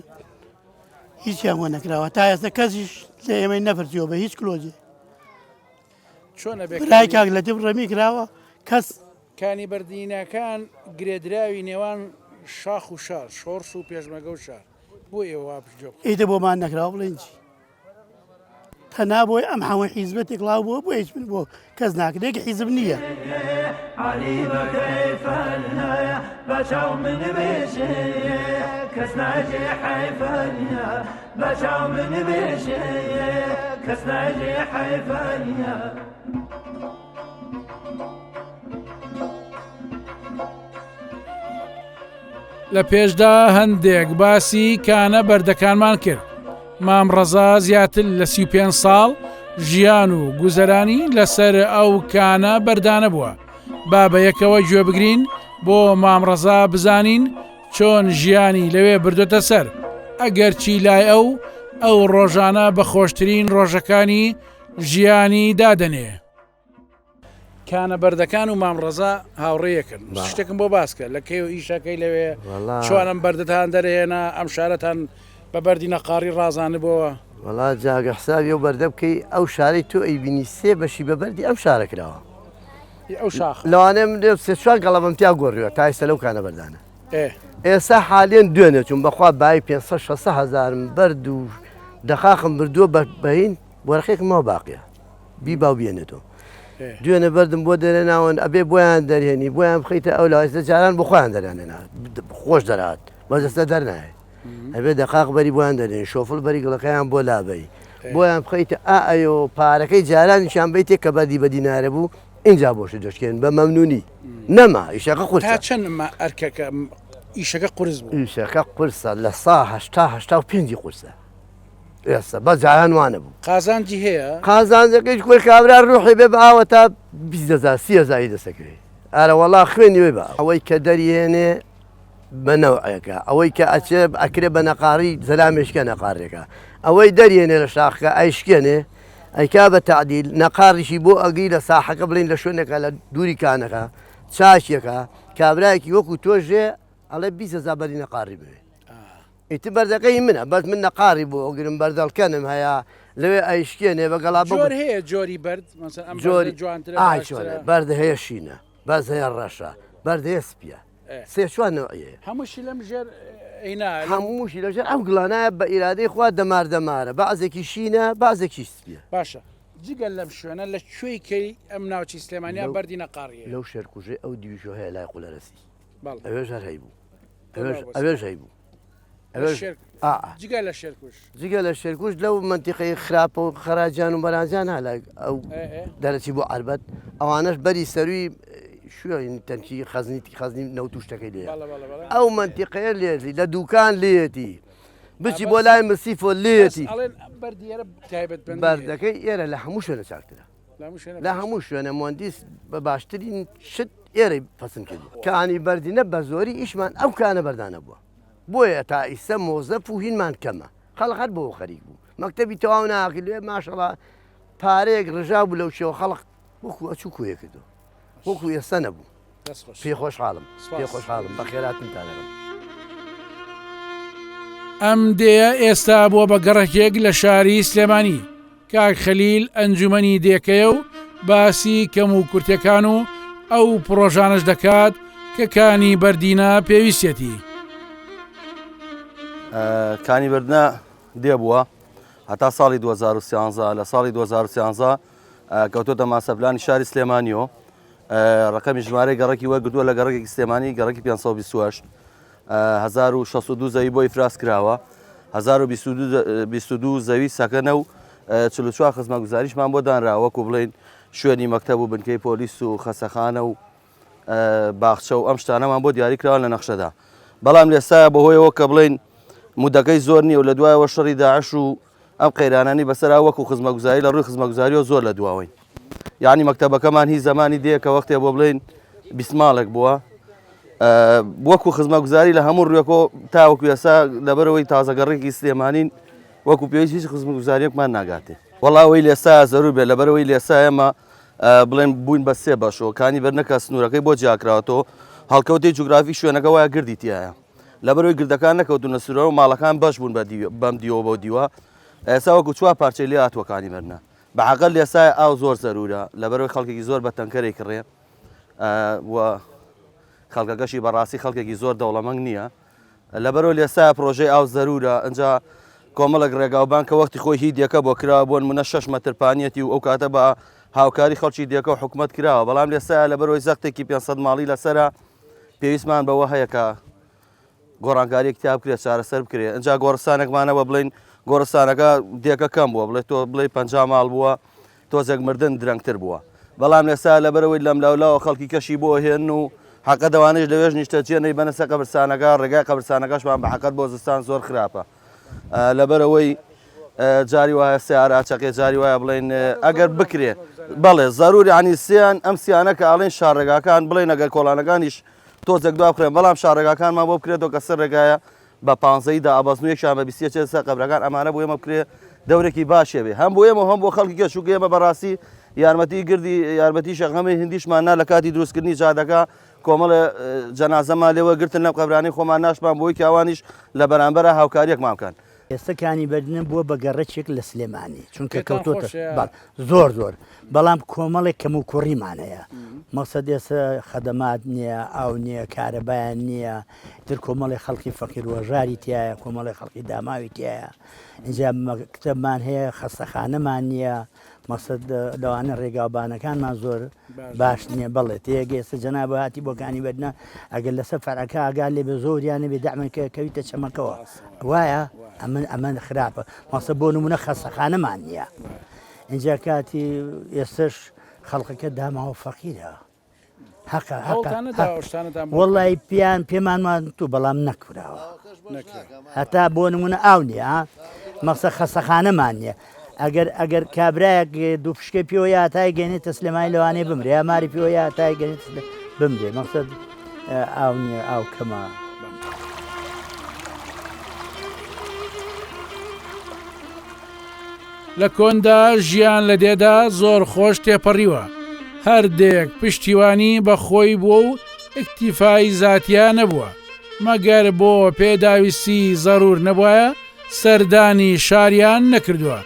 هیچیان بۆ نەکراوە تا ئێستا کەسیش لە ئێمەی نەپرسیەوە بە هیچ کلۆجێ برای کاک لەتیف ڕەمی کراوە کەس کانی بەردینەکان گرێدراوی نێوان شاخ و شار شۆرش و پێشمەگە و شار بۆ ئێوە پرجۆ ئیدە بۆمان نەکراوە بڵێن چی تەنا بۆی ئەم هەموو حیزبەتێک لاو بووە بۆ هیچ من بۆ کەس ناکرێکی حیزب نییە عەلی بەکەیفەیە بەچاو من بێژێ کەس ناجێ حەیفەیە بەچاو من بێژێ کەس ناجێ حەیفەیە لە پێشدا هەندێک باسی کانە بەردەکانمان کرد مام ڕەزا زیاتر لە 35 ساڵ ژیان و گوزەرانی لەسەر ئەو کانە بەردانە بووە با بە یەکەوە گوێ بگرین بۆ مام ڕەزا بزانین چۆن ژیانی لەوێ بردوتە سەر ئەگەر چی لای ئەو ڕۆژانە بە خۆشترین ڕۆژەکانی ژیانی دادەنێ کانە بەردەکان و مام ڕەزا هاوڕێیەکن شتێکم بۆ باسکە لە کەی و ئیشەکەی لەوێ چۆنم بەردەتان دەرهێنا ئەم شارەتان بە بەردی نەقاری ڕازانبەوە وڵا جاگە حسابی و بەردە بکەی ئەو شارەی تۆ ئەیبینی سێ بەشی بە بەردی ئەم شارەکراوە ئەو شاخ لەوانەیە من سێ چوار گەڵەبەمتیا گۆڕیوە تا ئێستا لەو کانە بەردانە ئێستا حالێن دوێنێ چون بەخوا بای 500 هزارم بەرد و دەخاخم بردووە بەهین وەرخێکمەوە باقیە بی باو بێنێتەوە دوێنە بەردم بۆ دەرێناون ئەبێ بۆیان دەرهێنی بۆیان بخیتە ئەو لا ئێستا جاران بۆ خۆیان دەرانێنا خۆش دەرات بەدەستە دەرنایە ئەبێ دەقاق بەری بۆیان دەرێن شۆفڵ بەری گڵەکەیان بۆ لابەی بۆیان بخیتە ئایۆ پارەکەی جارانیشان بیتێک کە بەردی بە دینارە بوو اینجا بۆشە دەشکێن بە مەمنونی نەما ئیشەکە قورس چەند ئەرکەکە ئیشەکە قورس بوو ئیشەکە قورسە لە 185 قورسە ئێستا بە جاران وانە بوو قازانجی هەیە قازانجەکەیش کوێر کابرا ڕوحی بێ بەئاوە تا 20,000 دەسەکرێت ئارە وەڵا خوێنی وێ بە ئەوەی کە دەریێنێ بەنەوعەکە ئەوەی کە ئەچێ ئەکرێ بە نەقاری زەلامێشکە نەقارێکە ئەوەی دەریێنێ لە شاخەکە ئایشکێنێ ئەیکا بە تعدیل نەقاریشی بۆ ئەگری لە ساحەکە بڵین لە شوێنێکە لە دووری کانەکە چاشیەکە کابراایکی وەکو تۆژێ ئەڵێ 20,000 بەری نەقاری بوێ ئیتی بەردەکەی منە بەس من نەقاری بۆ ئەوگرم بەردەڵکەنم هەیە لەوێ ئایشکێنێ بەگەڵا جۆر هەیە جۆری بەرد جۆری بەردە هەیە شینە بەس هەیە ڕەشە بەردە هەیە سپیە سێ چوار نەوەیە هەمووشی لەم ژێر عینا هەمووشی لەژێر ئەو گڵانایە بە ئیرادەی خوا دەمار دەمارە بەعزێکی شینە بازێکی سپیە باشە جگەل لەم شوێنە لە کوێی کەی ئەم ناوچی سلێمانیا بەردینە قاڕیە لەو شێرکوژێ ئەو دیویژۆ هەیە لای قولەرەسی بەڵێ ئەوێژ هەر هەیبوو ئەوێژ هەیبوو جگە لە شێرکوش جگە لە شێرکوش لەو منتیقەی خراپە و خەراجان و بەرانجان هەلای ئەو دەرەچی بۆ عربەت ئەوانەش بەری سەروی شوێن تەنکی خەزنی نەوت و شتەکەی لێ ئەو منتیقەیە لێتی لە دوکان لێتی بچی بۆ لای مسیفۆ لێتی بەردەکەی ئێرە لە هەموو شوێنە چاکترە لە هەموو شوێنە مهندس بە باشترین شت ئێرەی پسند کردی کانی بەردینە بە زۆری ئیشمان ئەو کانە بەردانە بووە بۆیە تا ئیسە مۆزەف و هینمان کەمە خەڵق هەر بۆ خەریک بوو مەکتەبی تەواو ناکرد لێ ماشەڵا پارەیەک ڕژا بوو لەو شێوە خەڵق وەکو ئەچوو کوێ کردو وەکو ئێستا نەبوو پێ خۆشحاڵم پێ خۆشحاڵم بە خێراتمتانەکەم ئەم دێە ئێستا بووە بە گەڕەکێک لە شاری سلێمانی کاک خەلیل ئەنجومەنی دێکەیە و باسی کەم و کورتەکان و ئەو پرۆژانش دەکات کە کانی بەردینە پێویستێتی کانی بەردنە دێبووە هەتا ساڵی 2013 لە ساڵی 2013 کەوتۆتە ماسەپلانی شاری سلێمانیەوە ڕقەمی ژمارەی گەڕێکی وەرگردووە لە گەڕێکی سلێمانی گەڕێکی 528 1662 زەوی بۆی فراس کراوە 1022 زەوی سەکەنە و 44 خزمەتگوزاریشمان بۆ دانراوە وەکو بڵێن شوێنی مەکتەب و بنکەی پۆلیس و خەسەخانە و باخچە و ئەم شتانەمان بۆ دیاری کراوە لە نەخشەدا بەڵام لێستا بەهۆیەوە کە بڵێن مودەکەی زۆر نییە و لە دوایەوە شەڕی داعش و ئەم قەیرانانی بەسەرا وەکو خزمەتگوزاری لە ڕووی خزمەتگوزاریەوە زۆر لە دواوەین یعنی مەکتەبەکەمان هیچ زمانی دەیە کە وەختێ بۆ بڵێن بیسماڵێک بووە وەکو خزمەتگوزاری لە هەموو ڕوێکۆ تاوەکو ئێستا لەبەرەوەی تازەگەڕێکی سلێمانین وەکو پێویست هیچ خزمەتگوزاریەکمان ناگاتێ وەڵاوەی لێستا زەرور بێت لەبەرەوەی لێستا ئێمە بڵێن بووین بە سێ بەشەوە کانی بەرنەکە سنوورەکەی بۆ جیاکراوەتەوە هەڵکەوتی جوگرافی شوێنەکە وایە گردی تایە لەبەرەوەی گردەکان نەکەوتونە سوورەوە ماڵەکان بەش بوون بەم دیوە بۆ دیوە ئێستا وەکو چوار پارچەی لێ هاتووەکانی بەرنە بەعەقەل لێستا ئاو زۆر زەرورە لەبەرەوەی خەڵکێکی زۆر بە تەنکەرێک کڕێ و خەڵکەکەشی بەڕاستی خەڵکێکی زۆر دەوڵەمەنگ نییە لەبەرەوە لێستا پرۆژەی ئاو زەرورە ئەنجا کۆمەڵک ڕێگاوبان کە وەختی خۆی هی دیەکە بۆ کرا بۆن منە 6 مەترپانیەتی و ئەو کاتە بە هاوکاری خەڵکی دیەکە و حکوومەت کراوە بەڵام لێستا لەبەرەوەی زەختێکی 500 ماڵی لەسرە پێویستمان بەوە هەیە کە گۆڕانکاری کتاب کرێت چارەسەر بکرێت ئەنجا گۆڕستانێکمانەوە بڵین گۆڕستانەکە دیەکە کەم بووە بڵێت تۆ بڵێ 50 ماڵ بووە تۆزێک مردن درەنگتر بووە بەڵام لێستا لەبەرەوەی لەم لاولاوە خەڵکی کەشی بۆ هێن و حەقە دەوانێش لەوێژ نیشتەجێنەی بەنەسە قەبرستانەکە ڕێگای قەبرستانەکەشمان بە حەقەت بۆ زستان زۆر خراپە لەبەرەوەی جاری وایە سیارچەقێ جاری وایە بڵێن ئەگەر بکرێ بەڵێ زەروری عنی سیان ئەم سیانە کە ئاڵێن شارڕێگاکان بڵێن ئەگەر کۆڵانەکانیش تۆزێک دوا بخرێن بەڵام شارڕێگاکانمان بۆ بکرێتەوە کە سەر ڕێگایە بە 15دا ئابەزنوویەکشان بە 20 سە قەبرەکان ئەمانە بۆ ئێمە بکرێ دەورێکی باشێ بێ هەم بۆ ئێمە هەم بۆ خەڵکی کە چووکە ئێمە بەڕاستی یارمەتی گردی یارمەتی شەقەمەی هندیشماننا لە کاتی دروستکردنی جادەکە کۆمەڵە جەنازەمان لێوە گرتن لەم قەبرانی خۆمان ناشمان بۆی کاوانیش لە بەرامبەرە هاوکاریەکمان بکەن ئێستاکانی بەردنە بووە بە گەڕەچێک لە سلێمانی چونکە کەوتۆتە زۆر زۆر بەڵام کۆمەڵێک کەم و کوڕیمانەیە مەقسەد ئێستا خەدەمات نییە ئاو نییە کارەبایان نییە تر کۆمەڵی خەڵکی فەقیر وەژاری تایە کۆمەڵی خەڵکی داماوی تایە اینجا مەکتەبمان هەیە خەستەخانەمان نییە مەقسەد لەوانە ڕێگاوبانەکانمان زۆر باش نییە بڵێت ئێستا جەناب هاتی بۆکانی بەردنە ئەگەر لەسەر فەرعەکە ئاگال لێ بە زۆریانە بێ دەعمەکە کەویتە چەمەکەوە وایە ئەمە خراپە مەسە بۆ نمونە خەستەخانەمان نییە اینجا کاتی ئێستش خەڵقەکە داماوە فەقیرە حەقە وەڵی پیان پێمانمان تو بەڵام نەکراوە هەتا بۆ نمونە ئاو نییە مەقسە خەستەخانەمان نییە ئەگەر کابراایەک دوو پشکە پێوە یاتای گەێنێتە سلێمانی لەوانێ بمرێ یا ماری پێوە یاتای گەێنێت بمرێ مەقسەد ئاو نییە ئاو کەمە لە کۆندا ژیان لە دێدا زۆر خۆش تێپەڕیوە هەردێک پشتیوانی بە خۆی بووە و ئیکتیفای زاتیا نەبووە مەگەر بۆ پێداویستی زەرور نەبووە سەردانی شاریان نەکردووە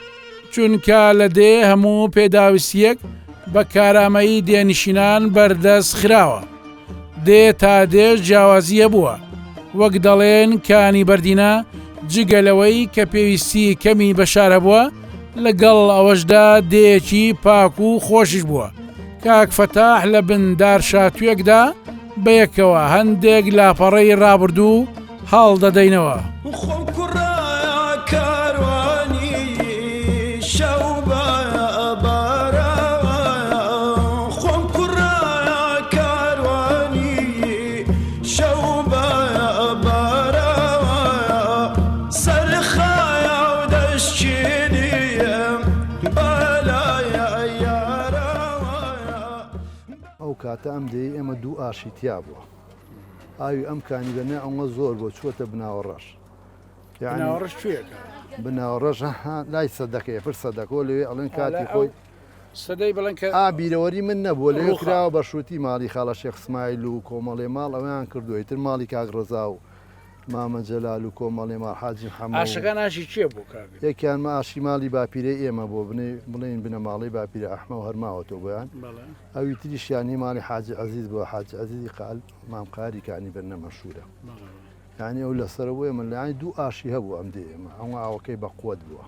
چونکە لە دێ هەموو پێداویستیەک بە کارامەیی دێنشینان بەردەست خراوە دێ تا دێش جیاوازیە بووە وەک دەڵێن کانی بەردینە جگەلەوەی کە پێویستی کەمی بەشارە بووە لەگەڵ ئەوەشدا دێکی پاک و خۆشش بووە کاک فەتاح لە بندار شاتوێکدا بەیەکەوە هەندێک لاپەڕەی ڕابردوو هەڵ دەدەینەوە کاتە ئەم دەی ئێمە دوو ئاشی تیا بووە ئاوی ئەم کانیبەرنە ئەوە زۆر بۆ چوەتە بناوەڕەش بناوەڕەش لای سەدەکەی پر سەدەکۆ لەوێ ئەڵێن کاتی خۆی سەدەی بڵێن کە بیرەوەری من نەبووە لەوێ کراوە بە شووتی ماڵی خاڵە شێخ اسماعیل و کۆمەڵێ ماڵ ئەویان کردووە تر ماڵی کاک ڕەزا و مامە جەلال و کۆمەڵێ ماڵ حاجی حەمە ئاشەکان ئاشی چییە بوو یەکیان مە ئاشی ماڵی باپیرەی ئێمە بۆ بڵێن بنە ماڵی باپیرە ئەحمە و هەرماوەتەوە بۆیان ئەوی تریشیانی ماڵی حاجی عەزیز بووە حاجی عەزیزی قال مامقاری کانی بەرنە مەشهورە یعنی ئەو لەسەرەوەی من لەیانی دوو ئاشی هەبوو ئەم دێ ئێمە ئەوە ئاوەکەی بە قووەت بووە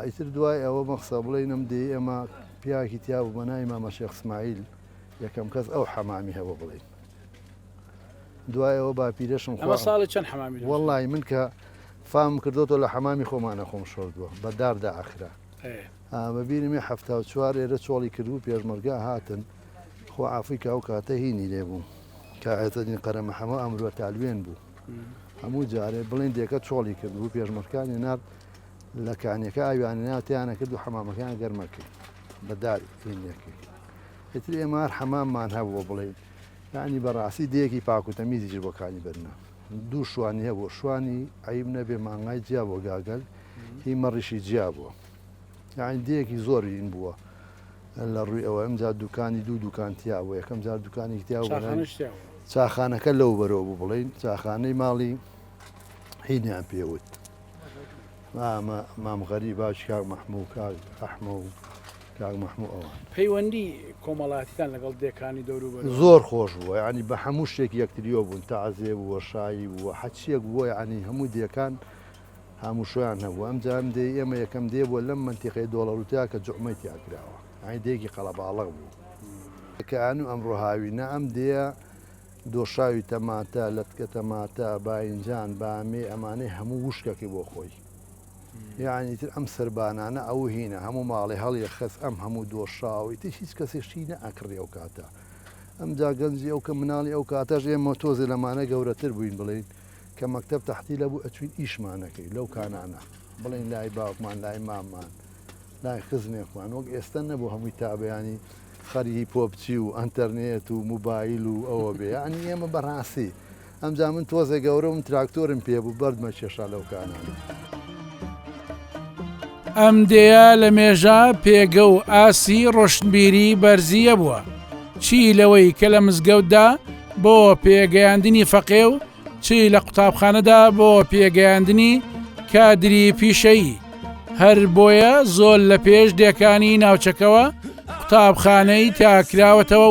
ئیتر دوای ئەوە مەخسە بڵێن ئەم دێ ئێمە پیاکی تیا بوو بەناوی مامە شێخ اسماعیل یەکەم کەس ئەو حەمامی هەبوو بڵێن دوایەوە باپیرەشم ساڵی چەند حەمامی وەڵی من کە فام کردوەوە لە حەمامی خۆمانە خۆم شۆردووە بەداردا ئاخرا بەبیرمی هەفتا و چوار ئێرە چۆڵی کردو پێشمەرگا هاتن خۆ ئافریکا و کاتە هینی لێبوو کاعێتەدین قەرەمە هەمە ئەمرۆ تالوێن بوو هەموو جارێ بڵێن دێکە چۆڵی کردبوو پێشمەرکانی نار لە کانیەکە ئاویانی ناوتیانە کرد و حەمامەکان گەرمەکەی بەدار هینیەکەی ئێتر ئێمە حەماممان هەبووە بڵێن یعنی بەڕاستی دەیەکی پاک و تەمیزیش بۆ کانی بەرنە دوو شوانی هەبوو شوانی عیب نەبێ مانگای جیا بۆ گاگەل هی مەڕیشی جیا بووە یعنی دەیەکی زۆرین بووە لە ڕووی ئەوە ئەمجا دوکانی دوو دوکانتیا بوو یەکەم جار دوکانی تیا چاخانەکە لەو بەرەوە بوو بڵێن چاخانەی ماڵی هینیان پێوت مامغەری باش کاک مەحموو کاک ئەحمە و کاک مەحموو ئەوان پەیوەندی کۆمەڵاتیتان لەگەڵ دێکانی دەوروبەر زۆر خۆش بووە ینی بە هەموو شتێکی یەکتریۆ بوون تازێ بووە شایی بووە حەچیەک بووە ینی هەموو دیەکان هەموو شویان هەبوو ئەم جام دێ ئێمە یەکەم دێ بووە لەم منتیقەی دۆڵەروتیا کە جوعمەی تیاکراوە ئەی دێکی قەڵەباڵغ بوو کەیان و ئەمڕۆ هاوینە ئەم دێە دۆشاوی تەماتە لەتکە تەماتە باینجان بامێ ئەمانەی هەموو وشکەکەی بۆ خۆی یعنی تر ئەم سەربانانە ئەو هینە هەموو ماڵی هەڵیە خەس ئەم هەموو دۆشاوی تر هیچ کەسێشتی نەئەکڕێ ئەو کاتە ئەم جا گەنجی ئەو کە مناڵی ئەو کاتەش ئێمە تۆزێ لەمانە گەورەتر بووین بڵین کە مەکتەب تەحتی لە بوو ئەچوین ئیشمانەکەی لەو کانانە بڵین لای باوکمان لای مامان لای خزمێکمان وەک ئێستا نەبوو هەمووی تابیانی خەریی پۆپچی و ئەنتەرنێت و موبایل و ئەوە بێ ینی ئێمە بەڕاستی ئەمجا من تۆزێ گەورەم تراکتۆرم پێبوو بەردمە کێشا لەو کانانە ئەم دەیە لە مێژە پێگە و ئاسی ڕۆشنبیری بەرزیە بووە چی لەوەی کە لە مزگەوتدا بۆ پێگەیاندنی فەقێ و چی لە قوتابخانەدا بۆ پێگەیاندنی کادری پیشەیی هەر بۆیە زۆر لە پێش دێکانی ناوچەکەوە قوتابخانەی تاکراوەتەوە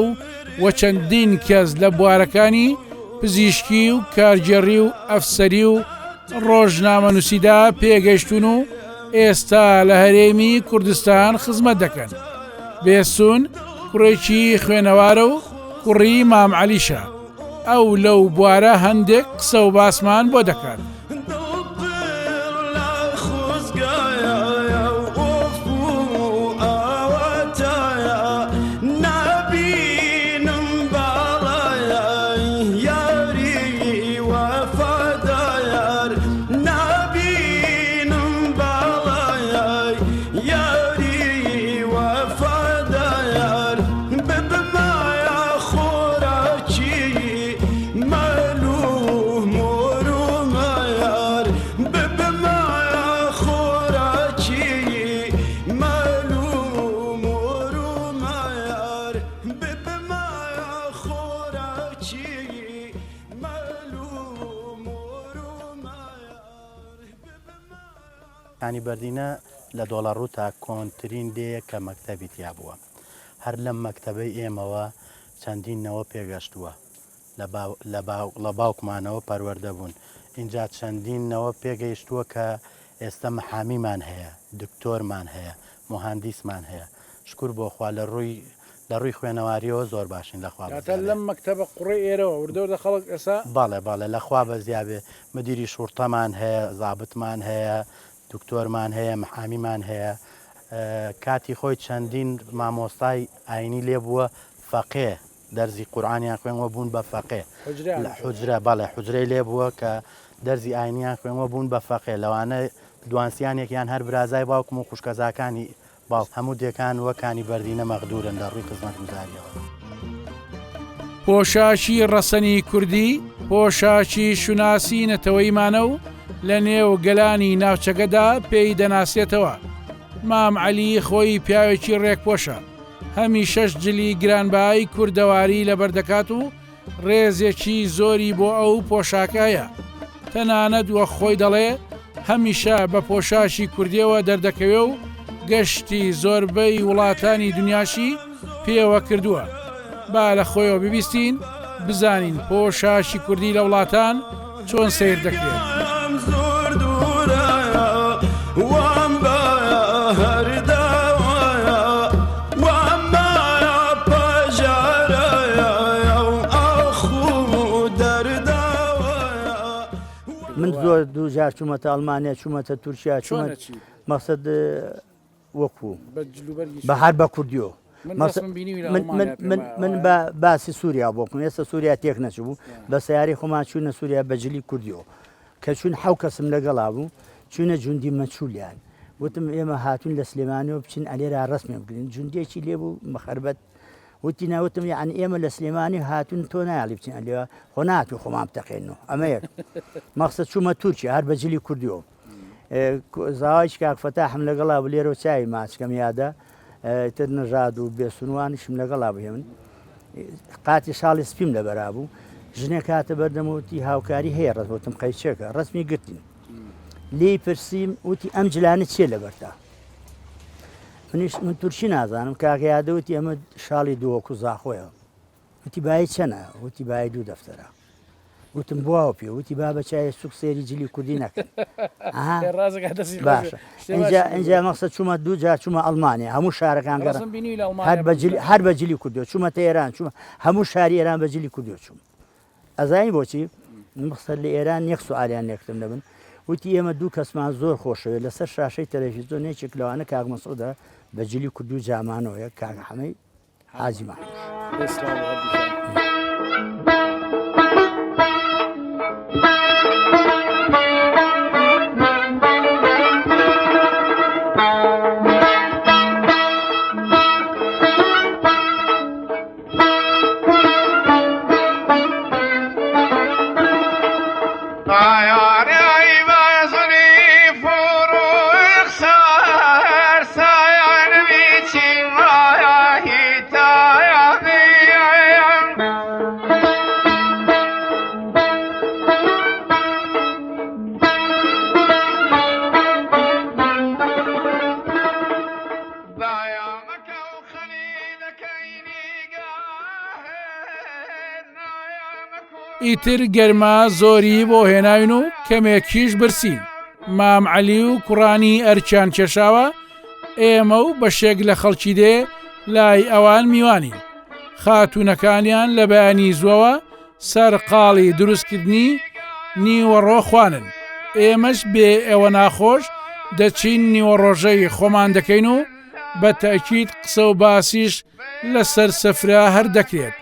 و چەندین کەس لە بوارەکانی پزیشکی و کارگێڕی و ئەفسەری و ڕۆژنامەنووسیدا پێگەشتون و ئێستا لە هەرێمی کوردستان خزمەت دەکەن بێسوون کوڕێکی خوێنەوارە و کوڕی مام عەلیشە ئەو لەو بوارە هەندێک قسە و باسمان بۆ دەکات کانی بەردینە لە دۆڵەڕوو تا کۆنترین دەیە کە مەکتەبی تیا بووە هەر لەم مەکتەبەی ئێمەوە چەندینەوە پێگەشتووە لە باوکمانەوە پەروەردە بوون. اینجا چەندینەوە پێگەیشتووە کە ئێستا محامیمان هەیە، دکتۆرمان هەیە، مهندیسمان هەیە. شکر بۆ خوا لە ڕووی خوێنەواریەوە زۆر باشین لەخوا لەم مەکتەبە قوڕی ئێرەوە وردەوردە خەڵک ئێستا باڵێ لەخوا بەزیابێ مدیری شورتەمان هەیە، زابتمان هەیە، دکتۆرمان هەیە، محامیمان هەیە. کاتی خۆی چەندین مامۆستای ئاینی لێ بووە فەقێ دەرزی قورئانیان خوێنەوە بوون بە فەقێ لە حوجرە باڵێ حوجرەی لێ بووە کە دەرزی ئاینیان خوێنەوە بوون بە فەقێ. لەوانە دوانسیانێکیان هەر برازای باوکم و خوشکەزاکانی باوک هەموو دێکان وەکانی بەردینە مەغدورن لە ڕووی خزمەت گوزاریەوە. پۆشاشی ڕەسەنی کوردی پۆشاشی شوناسی نەتەوەیمانە و لە نێو گەلانی ناوچەکەدا پێی دەناسێتەوە. مام عەلی خۆی پیاوێکی ڕێکپۆشە، هەمیشەش جلی گرانبایی کوردەواری لەبەردەکات و ڕێزێکی زۆری بۆ ئەو پۆشاکایە. تەنانەت وە خۆی دەڵێ هەمیشە بە پۆشاشی کوردیەوە دەردەکەوێ و گەشتی زۆربەی وڵاتانی دنیاشی پێوە کردووە. با لە خۆیەوە ببیستین بزانین پۆشاشی کوردی لە وڵاتان چۆن سیر دەکرێت. من زۆر دووجار چوومەتە ئەڵمانیا، چوومەتە تورکیا، مەقسەد وەکو بە هەر بە کوردیۆ. من باسی سووریا بۆکم، ئێستا سووریا تێک نەچوو بە سیاری خۆمان چوونە سووریا بەجلی کوردیۆ کە چون حەو کەسم لەگەڵا بوو چوونە جوندی مەچوولیان. وتم ئێمە هاتوون لە سلێمانیەوە بچین ئەلێرا ڕسمێ بگرین. جوندێکی لێبوو مەخەربەت وتی ناوتم یعنی ئێمە لە سلێمانی هاتوون تۆ نایڵی بچین ئەلێوە خۆ ناتوی خۆمان بتەقێنەوە. ئەمە یەک مەقسەد چوومە تورکیا هەر بەجلی کوردیۆ. زاوایش کاک فەتاحم لەگەڵا بوو لێرە چاوی ماچکەم یادە تر نەژاد و بێسونوانیشم لەگەڵا بوو من قاتی شاڵی سپیم لەبەرا بوو. ژنێک کاتە بەردەمەوتی هاوکاری هەیە ڕەتوتم قەیچێکە ڕسمی گرتین. لێی پرسییم وتی ئەم جلانە چێ لەبەرتا؟ من تورکی نازانم کاکە یادەوتی ئەمە شاڵی دووەکو زاخۆیە. وتی بای چەنە؟ وتی بای 2 دەفتەرە. وتم بواوە پێ وتی با بە چای سوک سێری جلی کوردی نەکەن. باشە اینجا مەقسەد چوومە 2 جار چوومە ئەڵمانیا هەموو شارەکان هەر بە جلی کوردیۆ چوومە ئێران چوومە هەموو شاری ئێران بە جلی کوردیۆ چووم. ئەزانی بۆچی؟ مەقسەد لە ئێران یەک سوالیان لێکتم دەبن. وتی ئێمە 2 کەسمان زۆر خۆشەوێت لەسەر شاشەی تەلەڤیزیۆن نێچێک لەوانە کاک مەسعودە بە جلی کوردی و جامانەوە یەک کاک حەمەی حاجی مەحموود. ئیتر گەرما زۆری بۆ هێناوین و کەمێکیش برسین. مام عەلی و کوڕانی ئەرچیان کێشاوە ئێمە و بەشێک لە خەڵکی دێ لای ئەوان میوانین. خاتوونەکانیان لە بەیانی زووەوە سەرقاڵی دروستکردنی نیوەڕۆ خوانن. ئێمەش بێ ئێوە ناخۆش دەچین نیوەڕۆژەی خۆمان دەکەین و بە تەکید قسە و باسیش لەسەر سەفرا هەر دەکرێت.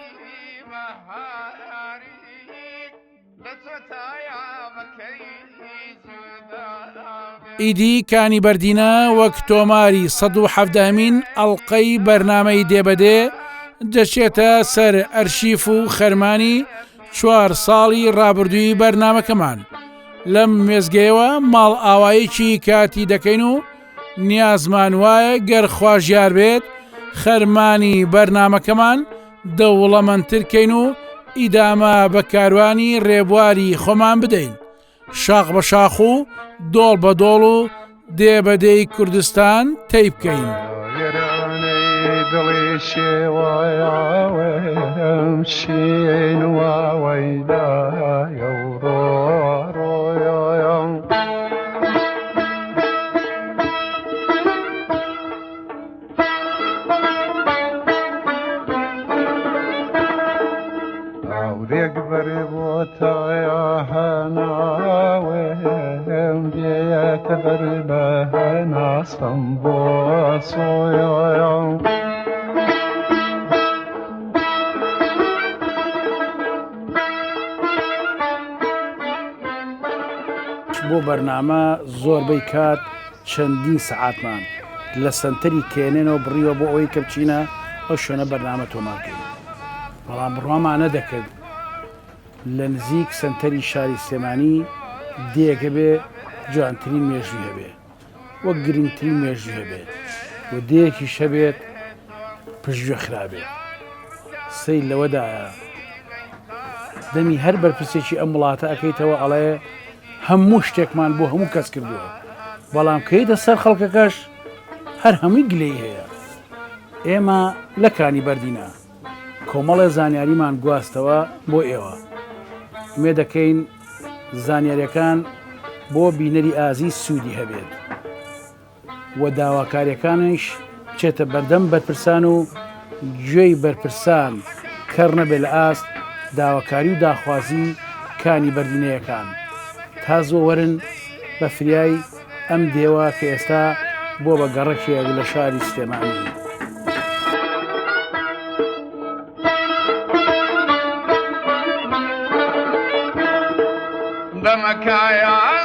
ئیدی کانی بەردینە وەک تۆماری 170مین ئەڵلقەی بەرنامەی دێبەدێ دەچێتە سەر ئەرشیف و خەرمانی 4 ساڵی ڕابردووی بەرنامەکەمان. لەم مێزگەیەوە ماڵ ئاوایەکی کاتی دەکەین و نیازمان وایە گەر خواژیار بێت خەرمانی بەرنامەکەمان دەوڵەمەندترکەین و ئیدامە بە کاروانی ڕێبواری خۆمان بدەین. شاخ بە شاخ و دۆڵ بە دۆڵ و دێبەدەی کوردستان تێی بکەین. شوايا شين وويلا يورو يا أوريك بربوتا يا هناوي ديك بربهنا صنبوسو يا بۆ بەرنامە زۆربەی کات چەندین سەعاتمان لە سنتەری کێنێنەوە بڕیوە بۆ ئەوەی کە بچینە ئەو شوێنە بەرنامە تۆمارکەین بەڵام بڕوامانە دەکرد لە نزیک سنتەری شاری سلێمانی دێگە بێ جوانترین مێژووی هەبێ وەک گرنگترین مێژووی هەبێت و دەیەکی شەبێت پشتگوێ خرابێت سەیر لەوەدایە دەمی هەر بەرپرسێکی ئەم وڵاتە ئەەکەیتەوە ئەڵێ هەموو شتێکمان بۆ هەموو کەس کردووە بەڵام کەیتە سەر خەڵکەکەش هەر هەمووی گلەی هەیە ئێمە لەکانی بەردینە کۆمەڵێ زانیاریمان گواستەوە بۆ ئێوە مێ دەکەین زانیاریەکان بۆ بینەری ئازی سوودی هەبێت و داواکاریەکانش بچێتە بەردەم بەرپرسان و گوێی بەرپرسان کەڕ نەبێ لە ئاست داواکاری و داخوازی کانی بەردینەیەکان تا زۆ وەرن بە فریای ئەم دێوە کە ئێستا بۆ بە گەڕەکێک لە شاری سلێمانی دمكايا